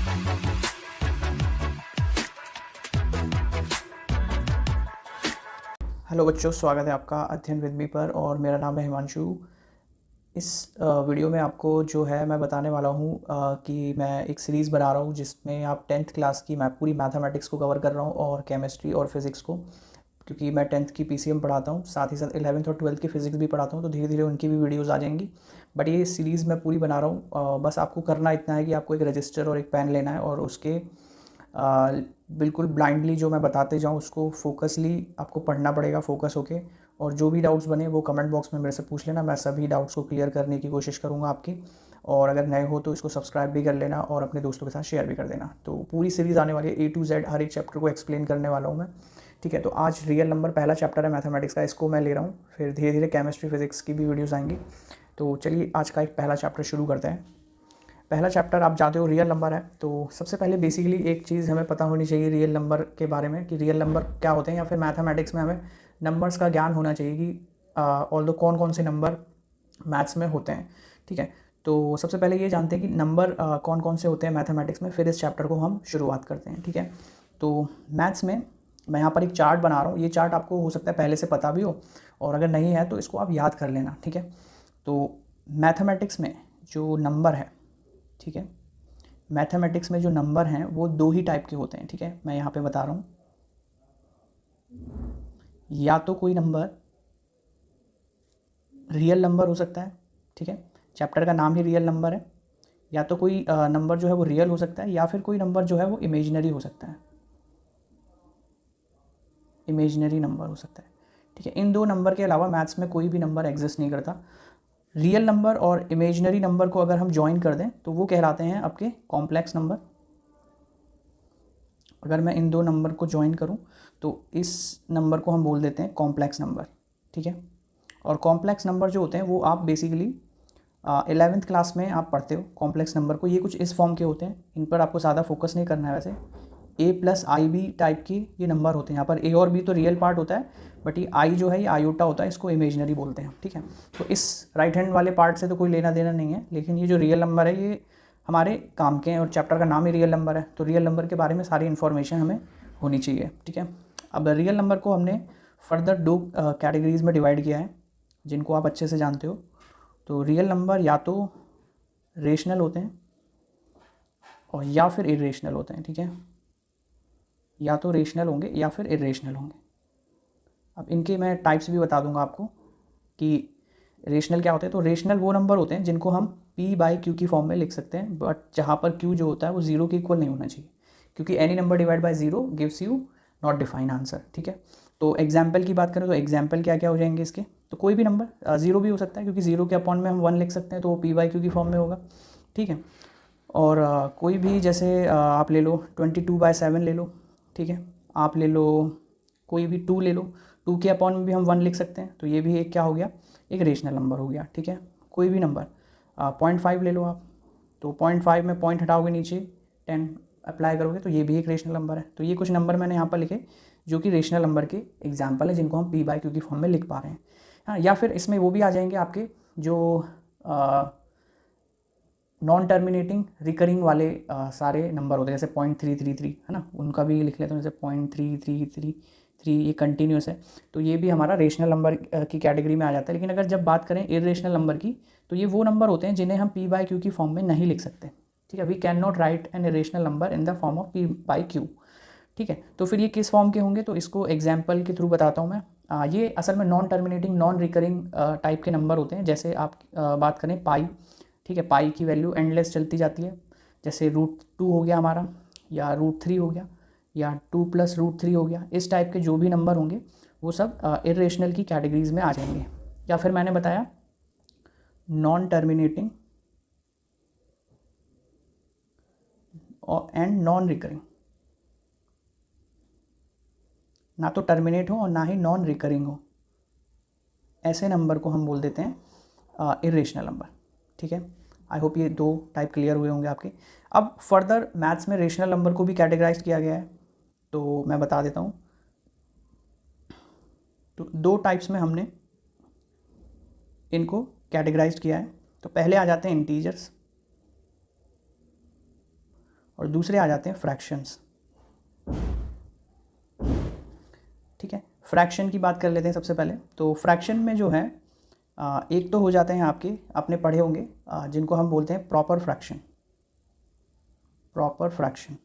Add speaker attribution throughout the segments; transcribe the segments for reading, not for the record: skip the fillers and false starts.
Speaker 1: Hello बच्चों, स्वागत है आपका अध्ययन विद मी पर और मेरा नाम है हिमांशु। इस वीडियो में आपको जो है मैं बताने वाला हूँ कि मैं एक सीरीज़ बना रहा हूँ जिसमें आप 10th क्लास की मैं पूरी मैथमेटिक्स को कवर कर रहा हूँ और केमिस्ट्री और फिज़िक्स को, क्योंकि मैं 10th की पीसीएम पढ़ाता हूँ, साथ ही साथ 11th और 12th की फ़िज़िक्स भी पढ़ाता हूँ, तो धीरे धीरे उनकी भी वीडियोज़ आ जाएंगी। बट ये सीरीज़ मैं पूरी बना रहा हूँ। बस आपको करना इतना है कि आपको एक रजिस्टर और एक पेन लेना है और उसके बिल्कुल ब्लाइंडली जो मैं बताते जाऊँ उसको फोकसली आपको पढ़ना पड़ेगा, फोकस होके। और जो भी डाउट्स बने वो कमेंट बॉक्स में मेरे से पूछ लेना, मैं सभी डाउट्स को क्लियर करने की कोशिश करूँगा आपकी। और अगर नए हो तो इसको सब्सक्राइब भी कर लेना और अपने दोस्तों के साथ शेयर भी कर देना। तो पूरी सीरीज़ आने वाली है, A to Z हर एक चैप्टर को एक्सप्लेन करने वाला हूँ मैं। ठीक है, तो आज रियल नंबर पहला चैप्टर है मैथमेटिक्स का, इसको मैं ले रहा हूँ। फिर धीरे धीरे केमिस्ट्री फिज़िक्स की भी वीडियोज़ आएंगी। तो चलिए आज का एक पहला चैप्टर शुरू करते हैं। पहला चैप्टर आप जानते हो रियल नंबर है। तो सबसे पहले बेसिकली एक चीज़ हमें पता होनी चाहिए रियल नंबर के बारे में कि रियल नंबर क्या होते हैं, या फिर मैथमेटिक्स में हमें नंबर्स का ज्ञान होना चाहिए कि ऑल्दो कौन कौन से नंबर मैथ्स में होते हैं। ठीक है, तो सबसे पहले ये जानते हैं कि नंबर कौन कौन से होते हैं मैथमेटिक्स में, फिर इस चैप्टर को हम शुरुआत करते हैं। ठीक है, तो मैथ्स में मैं यहाँ पर एक चार्ट बना रहा हूँ। ये चार्ट आपको हो सकता है पहले से पता भी हो, और अगर नहीं है तो इसको आप याद कर लेना। ठीक है, तो मैथमेटिक्स में जो नंबर है, ठीक है, मैथमेटिक्स में जो नंबर हैं वो दो ही टाइप के होते हैं। ठीक है, मैं यहाँ पे बता रहा हूँ। या तो कोई नंबर रियल नंबर हो सकता है, ठीक है, चैप्टर का नाम ही रियल नंबर है। या तो कोई नंबर जो है वो रियल हो सकता है, या फिर कोई नंबर जो है वो इमेजिनरी हो सकता है, इमेजिनरी नंबर हो सकता है। ठीक है, इन दो नंबर के अलावा मैथ्स में कोई भी नंबर एग्जिस्ट नहीं करता। रियल नंबर और इमेजिनरी नंबर को अगर हम ज्वाइन कर दें तो वो कहलाते हैं आपके कॉम्प्लेक्स नंबर। अगर मैं इन दो नंबर को ज्वाइन करूं तो इस नंबर को हम बोल देते हैं कॉम्प्लेक्स नंबर। ठीक है, और कॉम्प्लेक्स नंबर जो होते हैं वो आप बेसिकली 11th क्लास में आप पढ़ते हो कॉम्प्लेक्स नंबर को। ये कुछ इस फॉर्म के होते हैं, इन पर आपको ज़्यादा फोकस नहीं करना है। वैसे A+IB टाइप की ये नंबर होते हैं। यहाँ पर A और B तो रियल पार्ट होता है, बट ये I जो है ये आयोटा होता है, इसको इमेजिनरी बोलते हैं। ठीक है, तो इस राइट हैंड वाले पार्ट से तो कोई लेना देना नहीं है, लेकिन ये जो रियल नंबर है ये हमारे काम के हैं और चैप्टर का नाम ही रियल नंबर है, तो रियल नंबर के बारे में सारी इन्फॉर्मेशन हमें होनी चाहिए। ठीक है, अब रियल नंबर को हमने फर्दर दो कैटेगरीज में डिवाइड किया है जिनको आप अच्छे से जानते हो। तो रियल नंबर या तो रेशनल होते हैं और या फिर इरेशनल होते हैं। ठीक है, या तो रेशनल होंगे या फिर इरेशनल होंगे। अब इनके मैं टाइप्स भी बता दूंगा आपको कि रेशनल क्या होते हैं। तो रेशनल वो नंबर होते हैं जिनको हम P/Q की फॉर्म में लिख सकते हैं, बट जहाँ पर Q जो होता है वो जीरो के इक्वल नहीं होना चाहिए, क्योंकि any number divide by zero gives you not define answer. ठीक है, तो एग्जाम्पल की बात करें तो एग्जाम्पल क्या क्या हो जाएंगे इसके। तो कोई भी नंबर जीरो भी हो सकता है, क्योंकि जीरो के अपॉन में हम 1 लिख सकते हैं, तो वो P/Q की फॉर्म में होगा। ठीक है, और कोई भी जैसे आप ले लो 22/7 ले लो। ठीक है, आप ले लो कोई भी 2 ले लो, 2 के अपॉन में भी हम 1 लिख सकते हैं, तो ये भी एक क्या हो गया, एक रेशनल नंबर हो गया। ठीक है, कोई भी नंबर 0.5 ले लो आप, तो 0.5 में पॉइंट हटाओगे नीचे 10 अप्लाई करोगे तो ये भी एक रेशनल नंबर है। तो ये कुछ नंबर मैंने यहाँ पर लिखे जो कि रेशनल नंबर के एग्जाम्पल है, जिनको हम P/Q की फॉर्म में लिख पा रहे हैं। हाँ, या फिर इसमें वो भी आ जाएंगे आपके जो नॉन टर्मिनेटिंग रिकरिंग वाले सारे नंबर होते हैं, जैसे 0.333 है ना, उनका भी लिख लेते हैं, जैसे 0.3333 ये कंटिन्यूस है, तो ये भी हमारा रेशनल नंबर की कैटेगरी में आ जाता है। लेकिन अगर जब बात करें इरेशनल नंबर की, तो ये वो नंबर होते हैं जिन्हें हम P/Q की फॉर्म में नहीं लिख सकते। ठीक है, we can not write an irrational number in the form of P/Q। ठीक है, तो फिर ये किस फॉर्म के होंगे, तो इसको एग्जाम्पल के थ्रू बताता हूँ मैं। ये असल में non terminating non recurring type के नंबर होते हैं। जैसे आप बात करें पाई, ठीक है, पाई की वैल्यू एंडलेस चलती जाती है, जैसे √2 हो गया हमारा, या √3 हो गया, या 2 + √3 हो गया। इस टाइप के जो भी नंबर होंगे वो सब इरेशनल की कैटेगरीज में आ जाएंगे। या फिर मैंने बताया non terminating and non recurring, ना तो टर्मिनेट हो और ना ही नॉन रिकरिंग हो, ऐसे नंबर को हम बोल देते हैं इरेशनल नंबर। ठीक है, आई होप ये दो टाइप क्लियर हुए होंगे आपके। अब फर्दर मैथ्स में रेशनल नंबर को भी कैटेगराइज किया गया है, तो मैं बता देता हूँ। तो दो टाइप्स में हमने इनको कैटेगराइज किया है। तो पहले आ जाते हैं इंटीजर्स और दूसरे आ जाते हैं फ्रैक्शंस। ठीक है, फ्रैक्शन की बात कर लेते हैं सबसे पहले। तो फ्रैक्शन में जो है एक तो हो जाते हैं आपके, आपने पढ़े होंगे जिनको हम बोलते हैं प्रॉपर फ्रैक्शन। प्रॉपर फ्रैक्शन,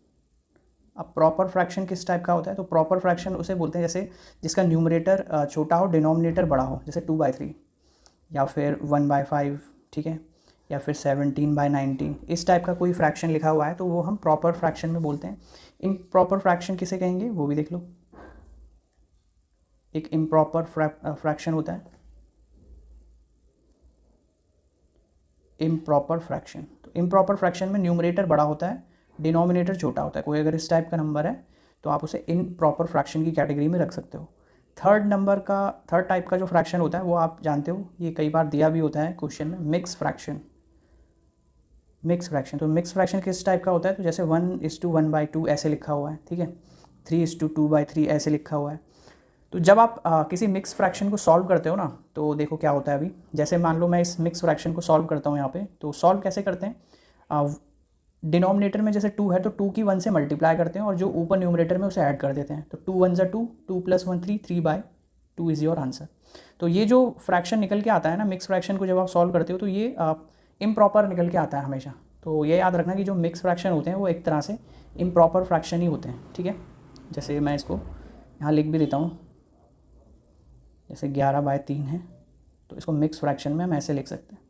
Speaker 1: अब प्रॉपर फ्रैक्शन किस टाइप का होता है? तो प्रॉपर फ्रैक्शन उसे बोलते हैं जैसे जिसका न्यूमरेटर छोटा हो, डिनोमिनेटर बड़ा हो, जैसे 2/3 या फिर 1/5, ठीक है, या फिर 17/19, इस टाइप का कोई फ्रैक्शन लिखा हुआ है तो वो हम प्रॉपर फ्रैक्शन में बोलते हैं। इम्प्रॉपर फ्रैक्शन किसे कहेंगे वो भी देख लो। एक इम्प्रॉपर फ्रैक्शन होता है, इम्प्रॉपर फ्रैक्शन। तो इम्प्रॉपर फ्रैक्शन में न्यूमरेटर बड़ा होता है, डिनोमिनेटर छोटा होता है। कोई अगर इस टाइप का नंबर है तो आप उसे इम्प्रॉपर फ्रैक्शन की कैटेगरी में रख सकते हो। थर्ड टाइप का जो फ्रैक्शन होता है वो आप जानते हो, ये कई बार दिया भी होता है क्वेश्चन में, मिक्स फ्रैक्शन। मिक्स फ्रैक्शन, तो मिक्स फ्रैक्शन किस टाइप का होता है? तो जैसे 1:1/2 ऐसे लिखा हुआ है, ठीक है, 3:2/3 ऐसे लिखा हुआ है। तो जब आप किसी मिक्स फ्रैक्शन को सॉल्व करते हो ना, तो देखो क्या होता है। अभी जैसे मान लो मैं इस मिक्स फ्रैक्शन को सॉल्व करता हूँ यहाँ पे, तो सॉल्व कैसे करते हैं? डिनोमिनेटर में जैसे 2 है तो 2 की 1 से मल्टीप्लाई करते हैं और जो ऊपर न्यूमरेटर में उसे ऐड कर देते हैं। तो 2 1 ज़ा 2, 2 + 1 3, 3/2 इज़ योर आंसर। तो ये जो फ्रैक्शन निकल के आता है ना मिक्स फ्रैक्शन को, जब आप सॉल्व करते हो तो ये इम्प्रॉपर निकल के आता है हमेशा। तो ये याद रखना कि जो मिक्स फ्रैक्शन होते हैं वो एक तरह से इम्प्रॉपर फ्रैक्शन ही होते हैं, ठीक है। जैसे मैं इसको यहाँ लिख भी देता हूँ, जैसे 11/3 है तो इसको मिक्स फ्रैक्शन में हम ऐसे लिख सकते हैं,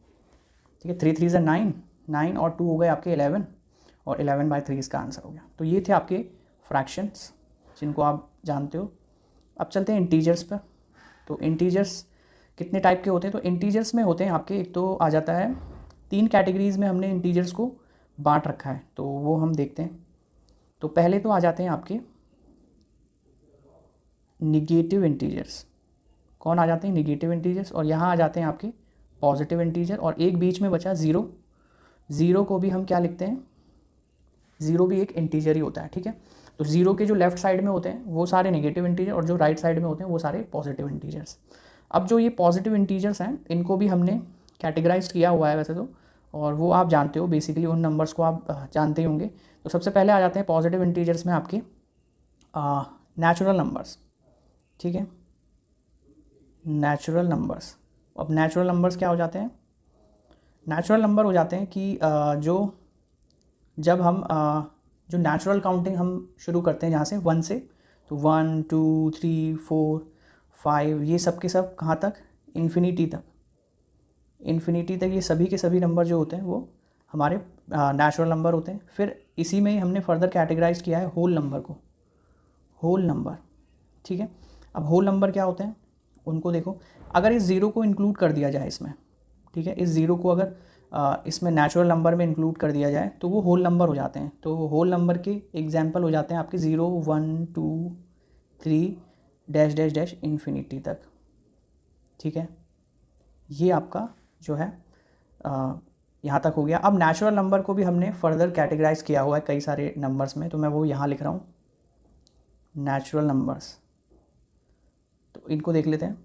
Speaker 1: ठीक है। 3 3 ज़ा 9, 9 और 2 हो गए आपके 11, और 11/3 इसका आंसर हो गया। तो ये थे आपके फ्रैक्शंस जिनको आप जानते हो। अब चलते हैं इंटीजर्स पर। तो इंटीजर्स कितने टाइप के होते हैं? तो इंटीजर्स में होते हैं आपके, एक तो आ जाता है 3 कैटेगरीज़ में हमने इंटीजर्स को बांट रखा है, तो वो हम देखते हैं। तो पहले तो आ जाते हैं आपके निगेटिव इंटीजर्स। कौन आ जाते हैं? Negative integers. और यहाँ आ जाते हैं आपके पॉजिटिव इंटीजर, और एक बीच में बचा ज़ीरो। ज़ीरो को भी हम क्या लिखते हैं? ज़ीरो भी एक इंटीजर ही होता है, ठीक है। तो ज़ीरो के जो लेफ्ट साइड में होते हैं वो सारे नेगेटिव इंटीजर, और जो राइट साइड में होते हैं वो सारे पॉजिटिव इंटीजर्स। अब जो ये पॉजिटिव इंटीजर्स हैं इनको भी हमने कैटेगराइज किया हुआ है वैसे तो, और वो आप जानते हो, बेसिकली उन नंबर्स को आप जानते ही होंगे। तो सबसे पहले आ जाते हैं पॉजिटिव इंटीजर्स में आपके नेचुरल नंबर्स, ठीक है, नेचुरल नंबर्स। अब नेचुरल नंबर्स क्या हो जाते हैं? नेचुरल नंबर हो जाते हैं कि जब हम जो नेचुरल काउंटिंग हम शुरू करते हैं जहाँ से 1 से, तो 1 2 3 4 5 ये सब के सब कहाँ तक? इन्फिनिटी तक। इन्फिनिटी तक ये सभी के सभी नंबर जो होते हैं वो हमारे नेचुरल नंबर होते हैं। फिर इसी में ही हमने फर्दर कैटेगराइज किया है होल नंबर को, होल नंबर, ठीक है। अब होल नंबर क्या होते हैं उनको देखो। अगर इस ज़ीरो को इंक्लूड कर दिया जाए इसमें, ठीक है, इस ज़ीरो को अगर इसमें नेचुरल नंबर में इंक्लूड कर दिया जाए तो वो होल नंबर हो जाते हैं। तो होल नंबर के एग्जाम्पल हो जाते हैं आपके 0 1 2 3 डैश डैश डैश इन्फिनिटी तक, ठीक है। ये आपका जो है यहाँ तक हो गया। अब नेचुरल नंबर को भी हमने फर्दर कैटेगराइज किया हुआ है कई सारे नंबर्स में, तो मैं वो यहाँ लिख रहा हूँ, नेचुरल नंबर्स। तो इनको देख लेते हैं।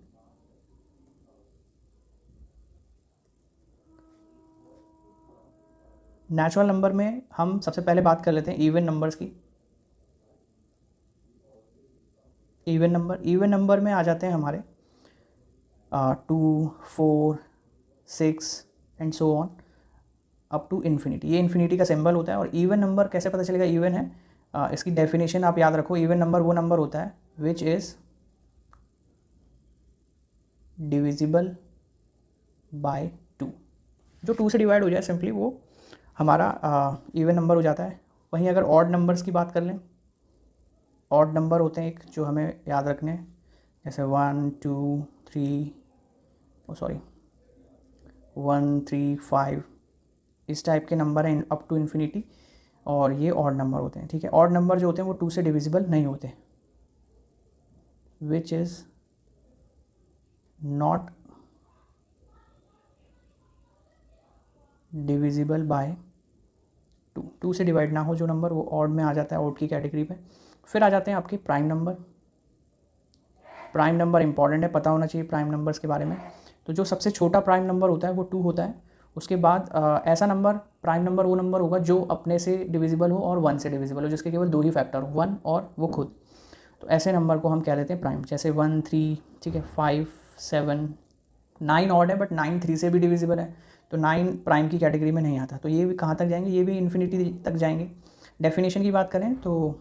Speaker 1: नेचुरल नंबर में हम सबसे पहले बात कर लेते हैं इवन नंबर्स की। इवन नंबर में आ जाते हैं हमारे 2 4 6 and so on up to infinity. ये इन्फिनिटी का सिंबल होता है। और इवन नंबर कैसे पता चलेगा इवन है? इसकी डेफिनेशन आप याद रखो। इवन नंबर वो नंबर होता है विच इज़ डिविजिबल बाय 2। जो 2 से डिवाइड हो जाए सिंपली वो हमारा इवन नंबर हो जाता है। वहीं अगर ऑड नंबर्स की बात कर लें, ऑड नंबर होते हैं एक जो हमें याद रखने हैं, जैसे 1 2 3 1 3 5 इस टाइप के नंबर हैं अप टू इन्फिनिटी, और ये ऑड नंबर होते हैं, ठीक है। ऑड नंबर जो होते हैं वो 2 से डिविजिबल नहीं होते, which is not divisible by 2। 2 से डिवाइड ना हो जो नंबर वो ऑड में आ जाता है, ऑड की कैटेगरी पे। फिर आ जाते हैं आपके prime number. Prime number important है, पता होना चाहिए प्राइम नंबर्स के बारे में। तो जो सबसे छोटा प्राइम नंबर होता है वो 2 होता है, उसके बाद ऐसा नंबर प्राइम नंबर वो नंबर होगा जो अपने से डिविजिबल हो और 1 से डिविजिबल हो, जिसके केवल 2 ही फैक्टर हो, 1 और वो खुद। तो ऐसे नंबर को हम क्या लेते हैं प्राइम, जैसे 1 3, ठीक है, 5 7 9 ऑड है बट 9 3 से भी डिविजिबल है, तो 9 प्राइम की कैटेगरी में नहीं आता। तो ये भी कहाँ तक जाएंगे, ये भी इन्फिनिटी तक जाएंगे। डेफिनेशन की बात करें तो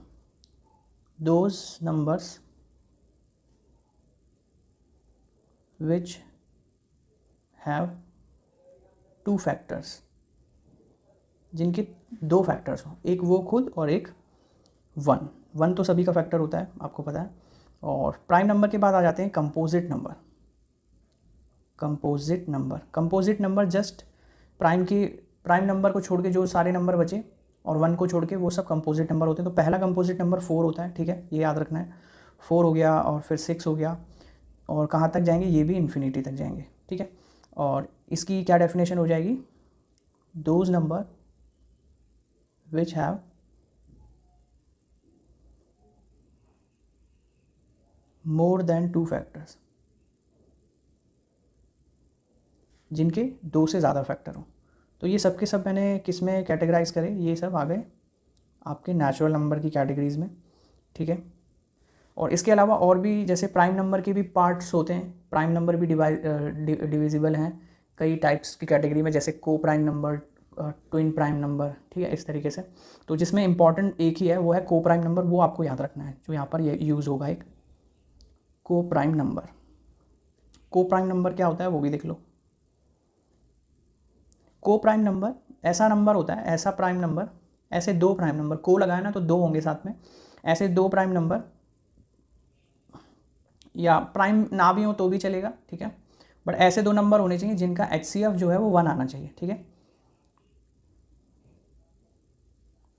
Speaker 1: those numbers which have 2 factors, जिनके 2 फैक्टर्स हो, एक वो खुद और एक 1 तो सभी का फैक्टर होता है, आपको पता है। और प्राइम नंबर के बाद आ जाते हैं composite number. Composite number just prime number को छोड़ के जो सारे नंबर बचे और 1 को छोड़ के वो सब कंपोजिट नंबर होते हैं। तो पहला कंपोजिट नंबर 4 होता है, ठीक है, ये याद रखना है। 4 हो गया और फिर 6 हो गया, और कहाँ तक जाएंगे, ये भी इन्फिनिटी तक जाएंगे, ठीक है। और इसकी क्या डेफिनेशन हो जाएगी, those number which have more than 2 factors, जिनके 2 से ज़्यादा फैक्टर हो। तो ये सब के सब मैंने किस में कैटेगराइज करे, ये सब आ गए आपके नेचुरल नंबर की कैटेगरीज में, ठीक है। और इसके अलावा और भी जैसे प्राइम नंबर के भी पार्ट्स होते हैं, प्राइम नंबर भी डिविजिबल हैं कई टाइप्स की कैटेगरी में, जैसे को prime number, twin prime number, ठीक है, इस तरीके से। तो जिसमें इंपॉर्टेंट एक ही है, वो है को प्राइम नंबर, वो आपको याद रखना है, जो यहाँ पर यूज़ होगा एक को प्राइम नंबर। को प्राइम नंबर क्या होता है वो भी देख लो। को प्राइम नंबर ऐसा नंबर होता है, ऐसा प्राइम नंबर, ऐसे 2 प्राइम नंबर, को लगाया ना तो 2 होंगे साथ में, ऐसे 2 प्राइम नंबर, या प्राइम ना भी हो तो भी चलेगा, ठीक है, बट ऐसे 2 नंबर होने चाहिए जिनका HCF जो है वो 1 आना चाहिए, ठीक है,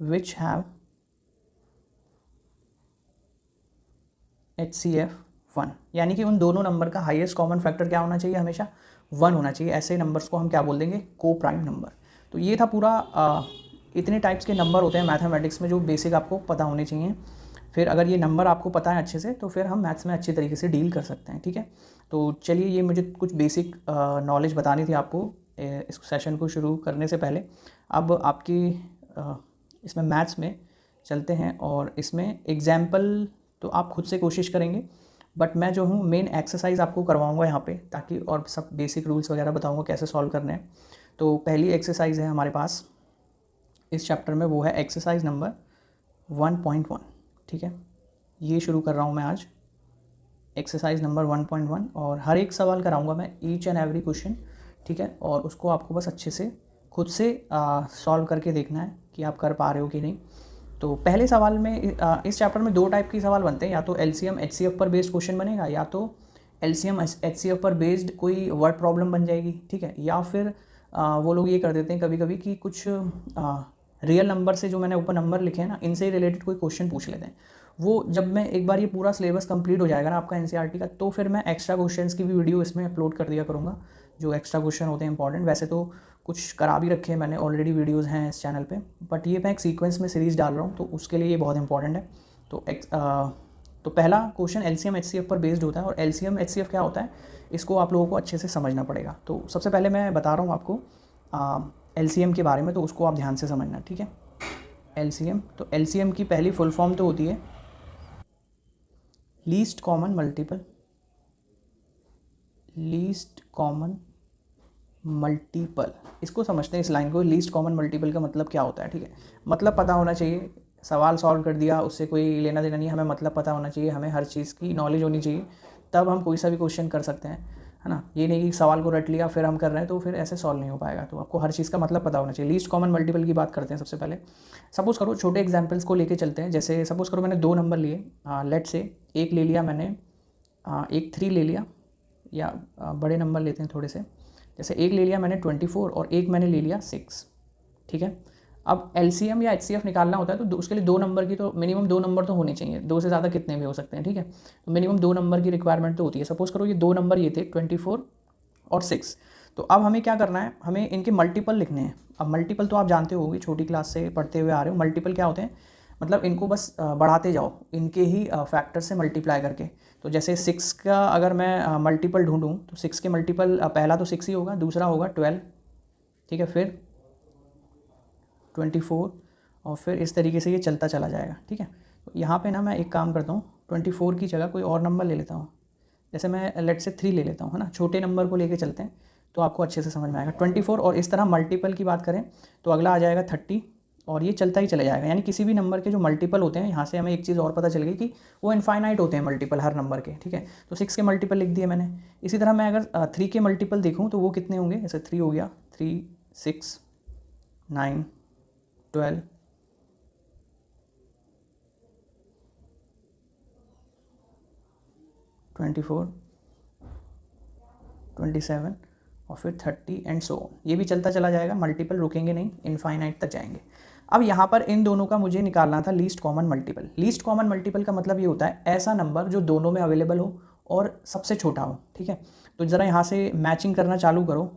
Speaker 1: विच हैव HCF 1, यानी कि उन दोनों नंबर का हाईएस्ट कॉमन फैक्टर क्या होना चाहिए, हमेशा 1 होना चाहिए। ऐसे नंबर्स को हम क्या बोल देंगे, को प्राइम नंबर। तो ये था पूरा इतने टाइप्स के नंबर होते हैं मैथमेटिक्स में जो बेसिक आपको पता होने चाहिए। फिर अगर ये नंबर आपको पता है अच्छे से तो फिर हम मैथ्स में अच्छी तरीके से डील कर सकते हैं, ठीक है। तो चलिए, ये मुझे कुछ बेसिक नॉलेज बतानी थी आपको इस सेशन को शुरू करने से पहले। अब आपकी इसमें मैथ्स में चलते हैं, और इसमें एग्जाम्पल तो आप खुद से कोशिश करेंगे, बट मैं जो हूँ मेन एक्सरसाइज आपको करवाऊँगा यहाँ पे, ताकि और सब बेसिक रूल्स वगैरह बताऊँगा कैसे सॉल्व करने हैं। तो पहली एक्सरसाइज है हमारे पास इस चैप्टर में, वो है एक्सरसाइज नंबर 1.1, ठीक है। ये शुरू कर रहा हूँ मैं आज एक्सरसाइज नंबर 1.1, और हर एक सवाल कराऊंगा मैं, ईच एंड एवरी क्वेश्चन, ठीक है। और उसको आपको बस अच्छे से खुद से सॉल्व करके देखना है कि आप कर पा रहे हो कि नहीं। तो पहले सवाल में इस चैप्टर में 2 टाइप के सवाल बनते हैं, या तो LCM HCF पर बेस्ड क्वेश्चन बनेगा, या तो LCM HCF पर बेस्ड कोई वर्ड प्रॉब्लम बन जाएगी, ठीक है। या फिर वो लोग ये कर देते हैं कभी कभी कि कुछ रियल नंबर से, जो मैंने ऊपर नंबर लिखे हैं ना, इनसे रिलेटेड कोई क्वेश्चन पूछ लेते हैं। वो जब मैं एक बार ये पूरा सिलेबस कंप्लीट हो जाएगा ना आपका NCERT का, तो फिर मैं एक्स्ट्रा क्वेश्चंस की भी वीडियो इसमें अपलोड कर दिया करूँगा, जो एक्स्ट्रा क्वेश्चन होते हैं इंपॉर्टेंट। वैसे तो कुछ करा भी रखे हैं मैंने, ऑलरेडी वीडियोज़ हैं इस चैनल पे, बट ये मैं एक सीक्वेंस में सीरीज़ डाल रहा हूँ, तो उसके लिए ये बहुत इंपॉर्टेंट है। तो पहला क्वेश्चन LCM HCF पर बेस्ड होता है, और LCM HCF क्या होता है इसको आप लोगों को अच्छे से समझना पड़ेगा। तो सबसे पहले मैं बता रहा हूँ आपको LCM के बारे में, तो उसको आप ध्यान से समझना, ठीक है। LCM, तो LCM की पहली फुल फॉर्म तो होती है least common multiple. Least common multiple, इसको समझते हैं, इस लाइन को। लीस्ट कॉमन मल्टीपल का मतलब क्या होता है, ठीक है। मतलब पता होना चाहिए, सवाल सॉल्व कर दिया उससे कोई लेना देना नहीं, हमें मतलब पता होना चाहिए, हमें हर चीज़ की नॉलेज होनी चाहिए, तब हम कोई सा भी क्वेश्चन कर सकते हैं, है ना। ये नहीं कि सवाल को रट लिया फिर हम कर रहे हैं, तो फिर ऐसे सॉल्व नहीं हो पाएगा। तो आपको हर चीज़ का मतलब पता होना चाहिए। लीस्ट कॉमन मल्टीपल की बात करते हैं सबसे पहले। सपोज़ करो, छोटे एग्जाम्पल्स को लेके चलते हैं। जैसे सपोज़ करो मैंने 2 नंबर लिए, लेट से एक ले लिया मैंने, एक 3 ले लिया, या बड़े नंबर लेते हैं थोड़े से, जैसे एक ले लिया मैंने 24 और एक मैंने ले लिया 6, ठीक है। अब LCM या HCF निकालना होता है तो उसके लिए 2 नंबर की तो मिनिमम 2 नंबर तो होने चाहिए, 2 से ज़्यादा कितने भी हो सकते हैं, ठीक है। तो मिनिमम 2 नंबर की रिक्वायरमेंट तो होती है। सपोज़ करो ये 2 नंबर ये थे 24 और 6, तो अब हमें क्या करना है, हमें इनके मल्टीपल लिखने हैं। अब मल्टीपल तो आप जानते होंगे, छोटी क्लास से पढ़ते हुए आ रहे हो। मल्टीपल क्या होते हैं, मतलब इनको बस बढ़ाते जाओ, इनके ही फैक्टर से मल्टीप्लाई करके। तो जैसे 6 का अगर मैं मल्टीपल ढूंढूं तो 6 के मल्टीपल पहला तो 6 ही होगा, दूसरा होगा 12, ठीक है, फिर 24 और फिर इस तरीके से ये चलता चला जाएगा। ठीक है, तो यहाँ पे ना मैं एक काम करता हूँ, 24 की जगह कोई और नंबर ले लेता हूँ, जैसे मैं लेट से 3 ले लेता हूँ, है ना, छोटे नंबर को लेके चलते हैं तो आपको अच्छे से समझ में आएगा। 24 और इस तरह मल्टीपल की बात करें तो अगला आ जाएगा 30 और ये चलता ही चला जाएगा। यानी किसी भी नंबर के जो मल्टीपल होते हैं, यहाँ से हमें एक चीज़ और पता चल गई कि वो इनफाइनाइट होते हैं मल्टीपल हर नंबर के। ठीक है, तो 6 के मल्टीपल लिख दिए मैंने। इसी तरह मैं अगर 3 के मल्टीपल देखूँ तो वो कितने होंगे, जैसे 3 हो गया, 3, 6, 9, 12, 24, 27 और फिर 30 एंड सो ऑन। ये भी चलता चला जाएगा, मल्टीपल रुकेंगे नहीं, इनफाइनाइट तक जाएंगे। अब यहाँ पर इन दोनों का मुझे निकालना था least common multiple. Least common multiple का मतलब ये होता है ऐसा नंबर जो दोनों में अवेलेबल हो और सबसे छोटा हो। ठीक है, तो ज़रा यहाँ से मैचिंग करना चालू करो।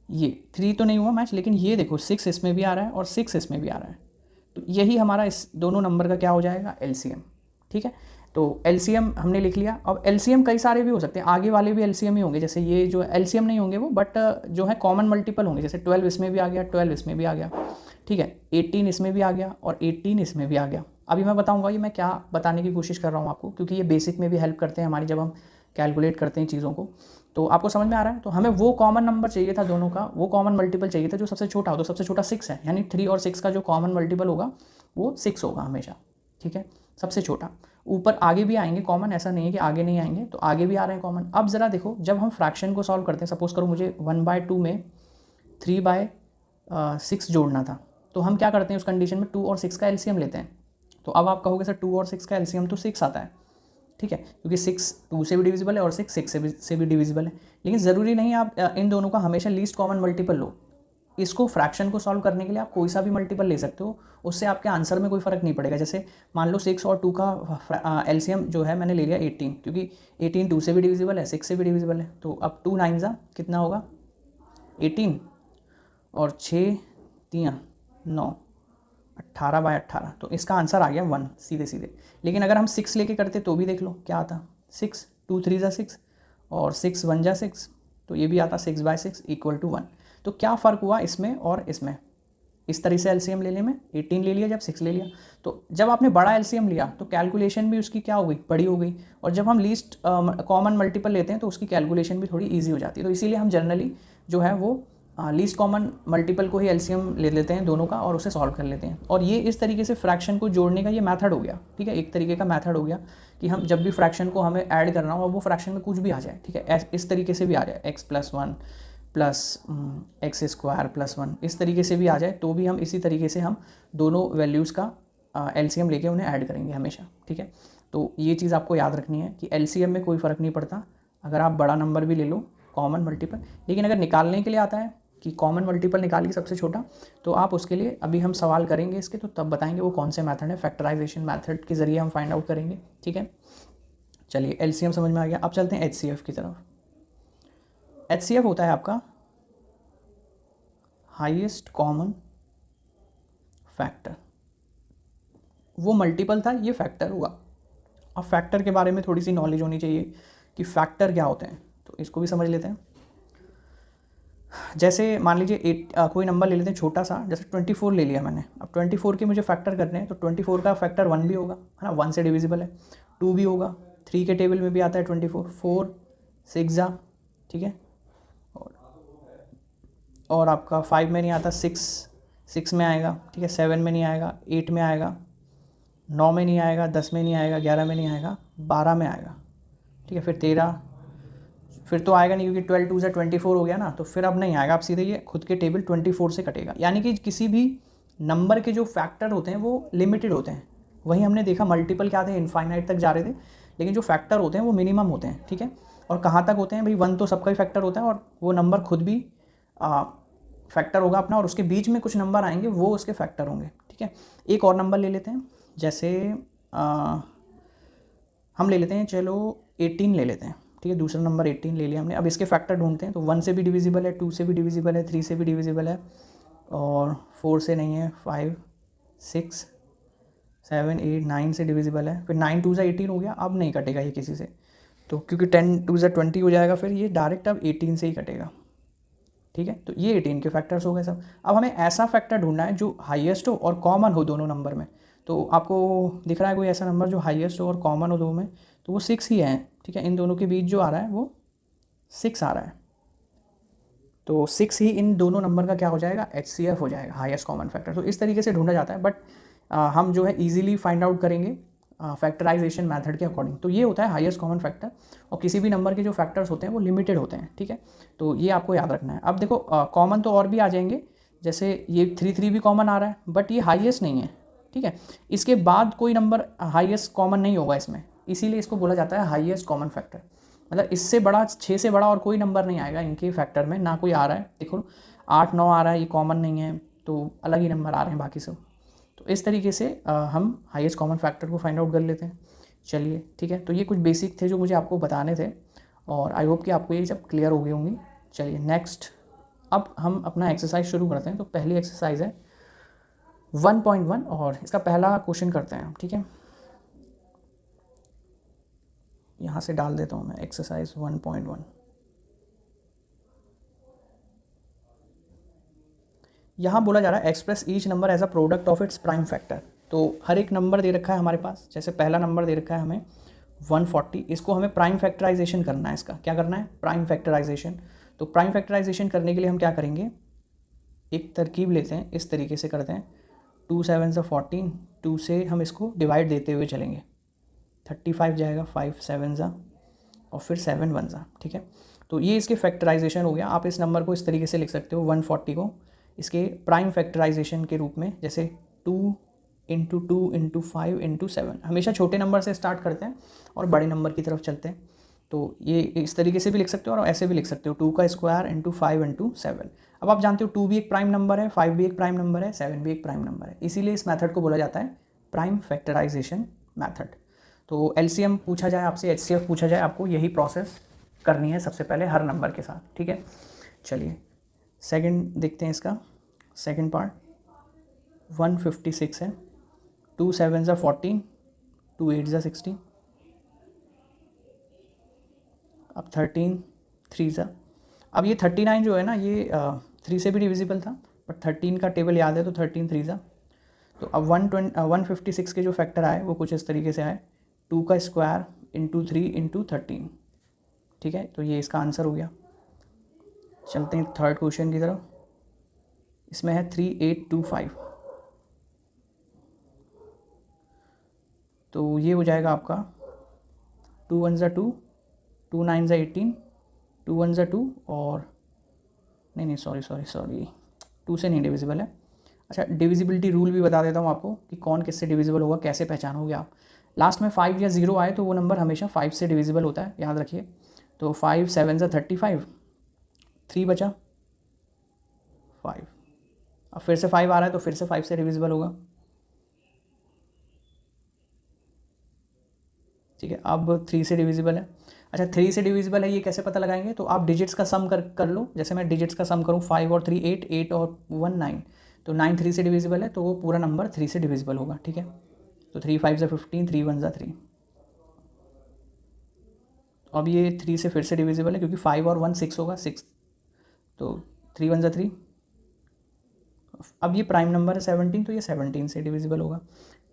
Speaker 1: ये 3 तो नहीं हुआ मैच, लेकिन ये देखो 6 इसमें भी आ रहा है और 6 इसमें भी आ रहा है, तो यही हमारा इस दोनों नंबर का क्या हो जाएगा, एलसीएम। ठीक है, तो एलसीएम हमने लिख लिया। अब एलसीएम कई सारे भी हो सकते हैं, आगे वाले भी एलसीएम ही होंगे, जैसे ये जो एलसीएम नहीं होंगे वो, बट जो है कॉमन मल्टीपल होंगे, जैसे 12 इसमें भी आ गया, 12 इसमें भी आ गया। ठीक है, 18 इसमें भी आ गया और 18 इसमें भी आ गया। अभी मैं बताऊंगा ये मैं क्या बताने की कोशिश कर रहा हूँ आपको, क्योंकि ये बेसिक में भी हेल्प करते हैं हमारी, जब हम कैलकुलेट करते हैं चीज़ों को। तो आपको समझ में आ रहा है। तो हमें वो कॉमन नंबर चाहिए था, दोनों का वो कॉमन मल्टीपल चाहिए था जो सबसे छोटा हो। तो सबसे छोटा 6 है, यानी 3 और 6 का जो कॉमन मल्टीपल होगा वो 6 होगा हमेशा। ठीक है, सबसे छोटा। ऊपर आगे भी आएंगे कॉमन, ऐसा नहीं है कि आगे नहीं आएंगे, तो आगे भी आ रहे हैं कॉमन। अब ज़रा देखो, जब हम फ्रैक्शन को सॉल्व करते हैं, सपोज करो मुझे 1/2 में 3/6 जोड़ना था, तो हम क्या करते हैं उस कंडीशन में, 2 और 6 का एलसीएम लेते हैं। तो अब आप कहोगे सर 2 और 6 का एलसीएम तो 6 आता है। ठीक है, क्योंकि 6 2 से भी डिविजिबल है और 6 6 से भी डिविजिबल है। लेकिन ज़रूरी नहीं आप इन दोनों का हमेशा लीस्ट कॉमन मल्टीपल लो। इसको फ्रैक्शन को सॉल्व करने के लिए आप कोई सा भी मल्टीपल ले सकते हो, उससे आपके आंसर में कोई फ़र्क नहीं पड़ेगा। जैसे मान लो 6 और 2 का एलसीएम जो है मैंने ले लिया 18, क्योंकि 18 2 से भी डिविजिबल है, 6 से भी डिविजिबल है। तो अब 2 9 कितना होगा 18 और 6 3 9, 18/18। तो इसका आंसर आ गया 1 सीधे सीधे। लेकिन अगर हम 6 लेके करते तो भी देख लो क्या आता, 6 2 3 6 और 6 1 6, तो ये भी आता 6/6 = 1। तो क्या फ़र्क हुआ इसमें और इसमें, इस तरह से एलसीएम लेने में 18 ले लिया, जब 6 ले लिया। तो जब आपने बड़ा एलसीएम लिया तो कैलकुलेशन भी उसकी क्या हो गई, बड़ी हो गई। और जब हम लीस्ट कॉमन मल्टीपल लेते हैं तो उसकी कैलकुलेशन भी थोड़ी ईजी हो जाती है। तो इसीलिए हम जनरली जो है वो लीस्ट कॉमन मल्टीपल को ही एलसीएम ले लेते हैं दोनों का और उसे सॉल्व कर लेते हैं। और ये इस तरीके से फ्रैक्शन को जोड़ने का ये मेथड हो गया। ठीक है, एक तरीके का मेथड हो गया कि हम जब भी फ्रैक्शन को हमें ऐड करना हो, वो फ्रैक्शन में कुछ भी आ जाए। ठीक है, इस तरीके से भी आ जाए, x+1 प्लस x² + 1, इस तरीके से भी आ जाए, तो भी हम इसी तरीके से हम दोनों वैल्यूज़ का एलसीएम लेके उन्हें ऐड करेंगे हमेशा। ठीक है, तो ये चीज़ आपको याद रखनी है कि एलसीएम में कोई फ़र्क नहीं पड़ता, अगर आप बड़ा नंबर भी ले लो कॉमन मल्टीपल। लेकिन अगर निकालने के लिए आता है कि कॉमन मल्टीपल निकालिए सबसे छोटा, तो आप उसके लिए अभी हम सवाल करेंगे इसके, तो तब बताएंगे वो कौन से मेथड है। फैक्टराइजेशन मेथड के ज़रिए हम फाइंड आउट करेंगे। ठीक है, चलिए एलसीएम समझ में आ गया। अब चलते हैं एचसीएफ की तरफ। एचसीएफ होता है आपका हाईएस्ट कॉमन फैक्टर। वो मल्टीपल था, ये फैक्टर हुआ। अब फैक्टर के बारे में थोड़ी सी नॉलेज होनी चाहिए कि फैक्टर क्या होते हैं, तो इसको भी समझ लेते हैं। जैसे मान लीजिए कोई नंबर ले लेते हैं छोटा सा, जैसे 24 ले लिया मैंने। अब 24 के मुझे फैक्टर करने हैं, तो 24 का फैक्टर 1 भी होगा, है ना, 1 से डिविजिबल है। 2 भी होगा, 3 के टेबल में भी आता है 24, 4 6 ठीक है, और आपका 5 में नहीं आता, 6 में आएगा। ठीक है, 7 में नहीं आएगा, 8 में आएगा, 9 में नहीं आएगा, 10 में नहीं आएगा, 11 में नहीं आएगा, 12 में आएगा। ठीक है, फिर 13, फिर तो आएगा नहीं, क्योंकि 12 2 से 24 हो गया ना, तो फिर अब नहीं आएगा। आप सीधे ये खुद के टेबल 24 से कटेगा। यानी कि किसी भी नंबर के जो फैक्टर होते हैं वो लिमिटेड होते हैं। वहीं हमने देखा मल्टीपल क्या थे, इनफाइनाइट तक जा रहे थे, लेकिन जो फैक्टर होते हैं वो मिनिमम होते हैं। ठीक है, और कहाँ तक होते हैं भाई, 1 तो सबका ही फैक्टर होता है, और वो नंबर खुद भी फैक्टर होगा अपना, और उसके बीच में कुछ नंबर आएंगे वो उसके फैक्टर होंगे। ठीक है, एक और नंबर ले लेते हैं, जैसे हम ले लेते हैं, चलो 18 ले लेते हैं। ठीक है, दूसरा नंबर 18 ले लिया हमने। अब इसके फैक्टर ढूंढते हैं, तो 1 से भी डिविजिबल है, 2 से भी डिविजिबल है, 3 से भी डिविजिबल है, और 4 से नहीं है, 5 6 7 8 9 से डिविजिबल है। फिर 9 2 से 18 हो गया, अब नहीं कटेगा ये किसी से, तो क्योंकि 10 2 से 20 हो जाएगा, फिर ये डायरेक्ट अब 18 से ही कटेगा। ठीक है। तो ये 18 के फैक्टर्स हो गए सब। अब हमें ऐसा फैक्टर ढूंढना है जो हाईएस्ट हो और कॉमन हो दोनों नंबर में। तो आपको दिख रहा है कोई ऐसा नंबर जो हाईएस्ट हो और कॉमन हो दोनों में, तो वो 6 ही है, ठीक है। इन दोनों के बीच जो आ रहा है वो 6 आ रहा है, तो 6 ही इन दोनों नंबर का क्या हो जाएगा, HCF हो जाएगा, हाईएस्ट कॉमन फैक्टर। तो इस तरीके से ढूंढा जाता है, बट हम जो है ईजिली फाइंड आउट करेंगे फैक्टराइजेशन मेथड के अकॉर्डिंग। तो ये होता है हाईएस्ट कॉमन फैक्टर, और किसी भी नंबर के जो फैक्टर्स होते हैं वो लिमिटेड होते हैं, ठीक है। तो ये आपको याद रखना है। अब देखो कॉमन तो और भी आ जाएंगे, जैसे ये 3 भी कॉमन आ रहा है, बट ये हाईएस्ट नहीं है, ठीक है। इसके बाद कोई नंबर हाईएस्ट कॉमन नहीं होगा इसमें, इसीलिए इसको बोला जाता है हाईएस्ट कॉमन फैक्टर। मतलब इससे बड़ा, 6 से बड़ा और कोई नंबर नहीं आएगा इनके फैक्टर में, ना कोई आ रहा है। देखो 8, 9 आ रहा है, ये कॉमन नहीं है, तो अलग ही नंबर आ रहे हैं बाकी सब। तो इस तरीके से हम हाईएस्ट कॉमन फैक्टर को फाइंड आउट कर लेते हैं। चलिए ठीक है, तो ये कुछ बेसिक थे जो मुझे आपको बताने थे, और आई होप कि आपको ये सब क्लियर हो गई होंगी। चलिए नेक्स्ट, अब हम अपना एक्सरसाइज शुरू करते हैं। तो पहली एक्सरसाइज है 1.1, और इसका पहला क्वेश्चन करते हैं, ठीक है। यहाँ से डाल देता हूँ मैं एक्सरसाइज 1.1। यहाँ बोला जा रहा है express each number as a product of its prime factor. तो हर एक नंबर दे रखा है हमारे पास, जैसे पहला नंबर दे रखा है हमें 140, इसको हमें प्राइम फैक्टराइजेशन करना है। इसका क्या करना है, प्राइम फैक्टराइजेशन। तो प्राइम फैक्टराइजेशन करने के लिए हम क्या करेंगे, एक तरकीब लेते हैं, इस तरीके से करते हैं। 2 7 14, 2 से हम इसको डिवाइड देते हुए चलेंगे, 35 जाएगा, 5 7 और फिर 7 1, ठीक है। तो ये इसके फैक्टराइजेशन हो गया। आप इस नंबर को इस तरीके से लिख सकते हो 140 को इसके प्राइम फैक्टराइजेशन के रूप में, जैसे 2 × 2 × 5 × 7। हमेशा छोटे नंबर से स्टार्ट करते हैं और बड़े नंबर की तरफ चलते हैं। तो ये इस तरीके से भी लिख सकते हो और ऐसे भी लिख सकते हो, 2 का स्क्वायर × 5 × 7। अब आप जानते हो 2 भी एक प्राइम नंबर है, 5 भी एक प्राइम नंबर है, 7 भी एक प्राइम नंबर है, इसीलिए इस मेथड को बोला जाता है प्राइम फैक्टराइजेशन मेथड। तो LCM पूछा जाए आपसे, HCF पूछा जाए, आपको यही प्रोसेस करनी है सबसे पहले हर नंबर के साथ, ठीक है। चलिए सेकंड देखते हैं, इसका सेकंड पार्ट 156 है। 2 7 14, 2 8 16, अब 13 3। अब ये 39 जो है ना, ये 3 से भी डिविजिबल था, बट 13 का टेबल याद है, तो 13 3। तो अब 156 के जो फैक्टर आए वो कुछ इस तरीके से आए, 2 का स्क्वायर × 3 × 13, ठीक है। तो ये इसका आंसर हो गया। चलते हैं थर्ड क्वेश्चन की तरफ। इसमें है 3825, तो ये हो जाएगा आपका 2 1 2, 2 9 18, 2 1 2, और नहीं सॉरी 2 से नहीं डिविजिबल है। अच्छा, डिविजिबिलिटी रूल भी बता देता हूँ आपको कि कौन किससे डिविजिबल होगा, कैसे पहचानोगे आप। लास्ट में 5 या 0 आए तो वो नंबर हमेशा 5 से डिविजिबल होता है, याद रखिए। तो 5 7 35, 3 बचा 5। अब फिर से 5 आ रहा है तो फिर से 5 से डिविजिबल होगा, ठीक है। अब 3 से डिविजिबल है। अच्छा, 3 से डिविजिबल है, ये कैसे पता लगाएंगे, तो आप डिजिट्स का सम कर लो। जैसे मैं डिजिट्स का सम करूँ, 5 और 3 8, 8 और 1 9, तो 9 3 से डिविजिबल है, तो वो पूरा नंबर 3 से डिविजिबल होगा, ठीक है। तो 3 5 15, 3 1 3। अब ये 3 से फिर से डिविजिबल है, क्योंकि 5 और 1 6 होगा, 6, तो 3 1 3। अब ये प्राइम नंबर है 17, तो ये 17 से डिविजिबल होगा।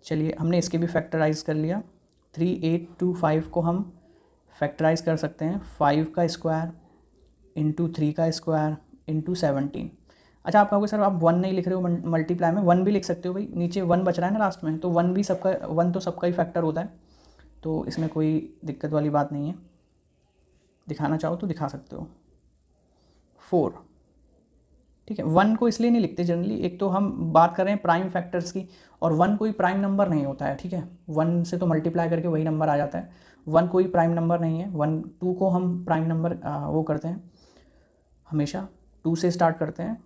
Speaker 1: चलिए, हमने इसके भी फैक्टराइज कर लिया। 3 8 2 5 को हम फैक्टराइज कर सकते हैं 5 का स्क्वायर × 3 का स्क्वायर × 17। अच्छा, आप कहोगे सर आप 1 नहीं लिख रहे हो मल्टीप्लाई में, 1 भी लिख सकते हो भाई, नीचे 1 बच रहा है ना लास्ट में, तो 1 भी सबका, 1 तो सबका ही फैक्टर होता है, तो इसमें कोई दिक्कत वाली बात नहीं है। दिखाना चाहो तो दिखा सकते हो। 4, ठीक है। 1 को इसलिए नहीं लिखते जनरली, एक तो हम बात कर रहे हैं प्राइम फैक्टर्स की, और 1 कोई प्राइम नंबर नहीं होता है, ठीक है। 1 से तो मल्टीप्लाई करके वही नंबर आ जाता है, 1 कोई प्राइम नंबर नहीं है। 1 2 को हम प्राइम नंबर वो करते हैं, हमेशा 2 से स्टार्ट करते हैं।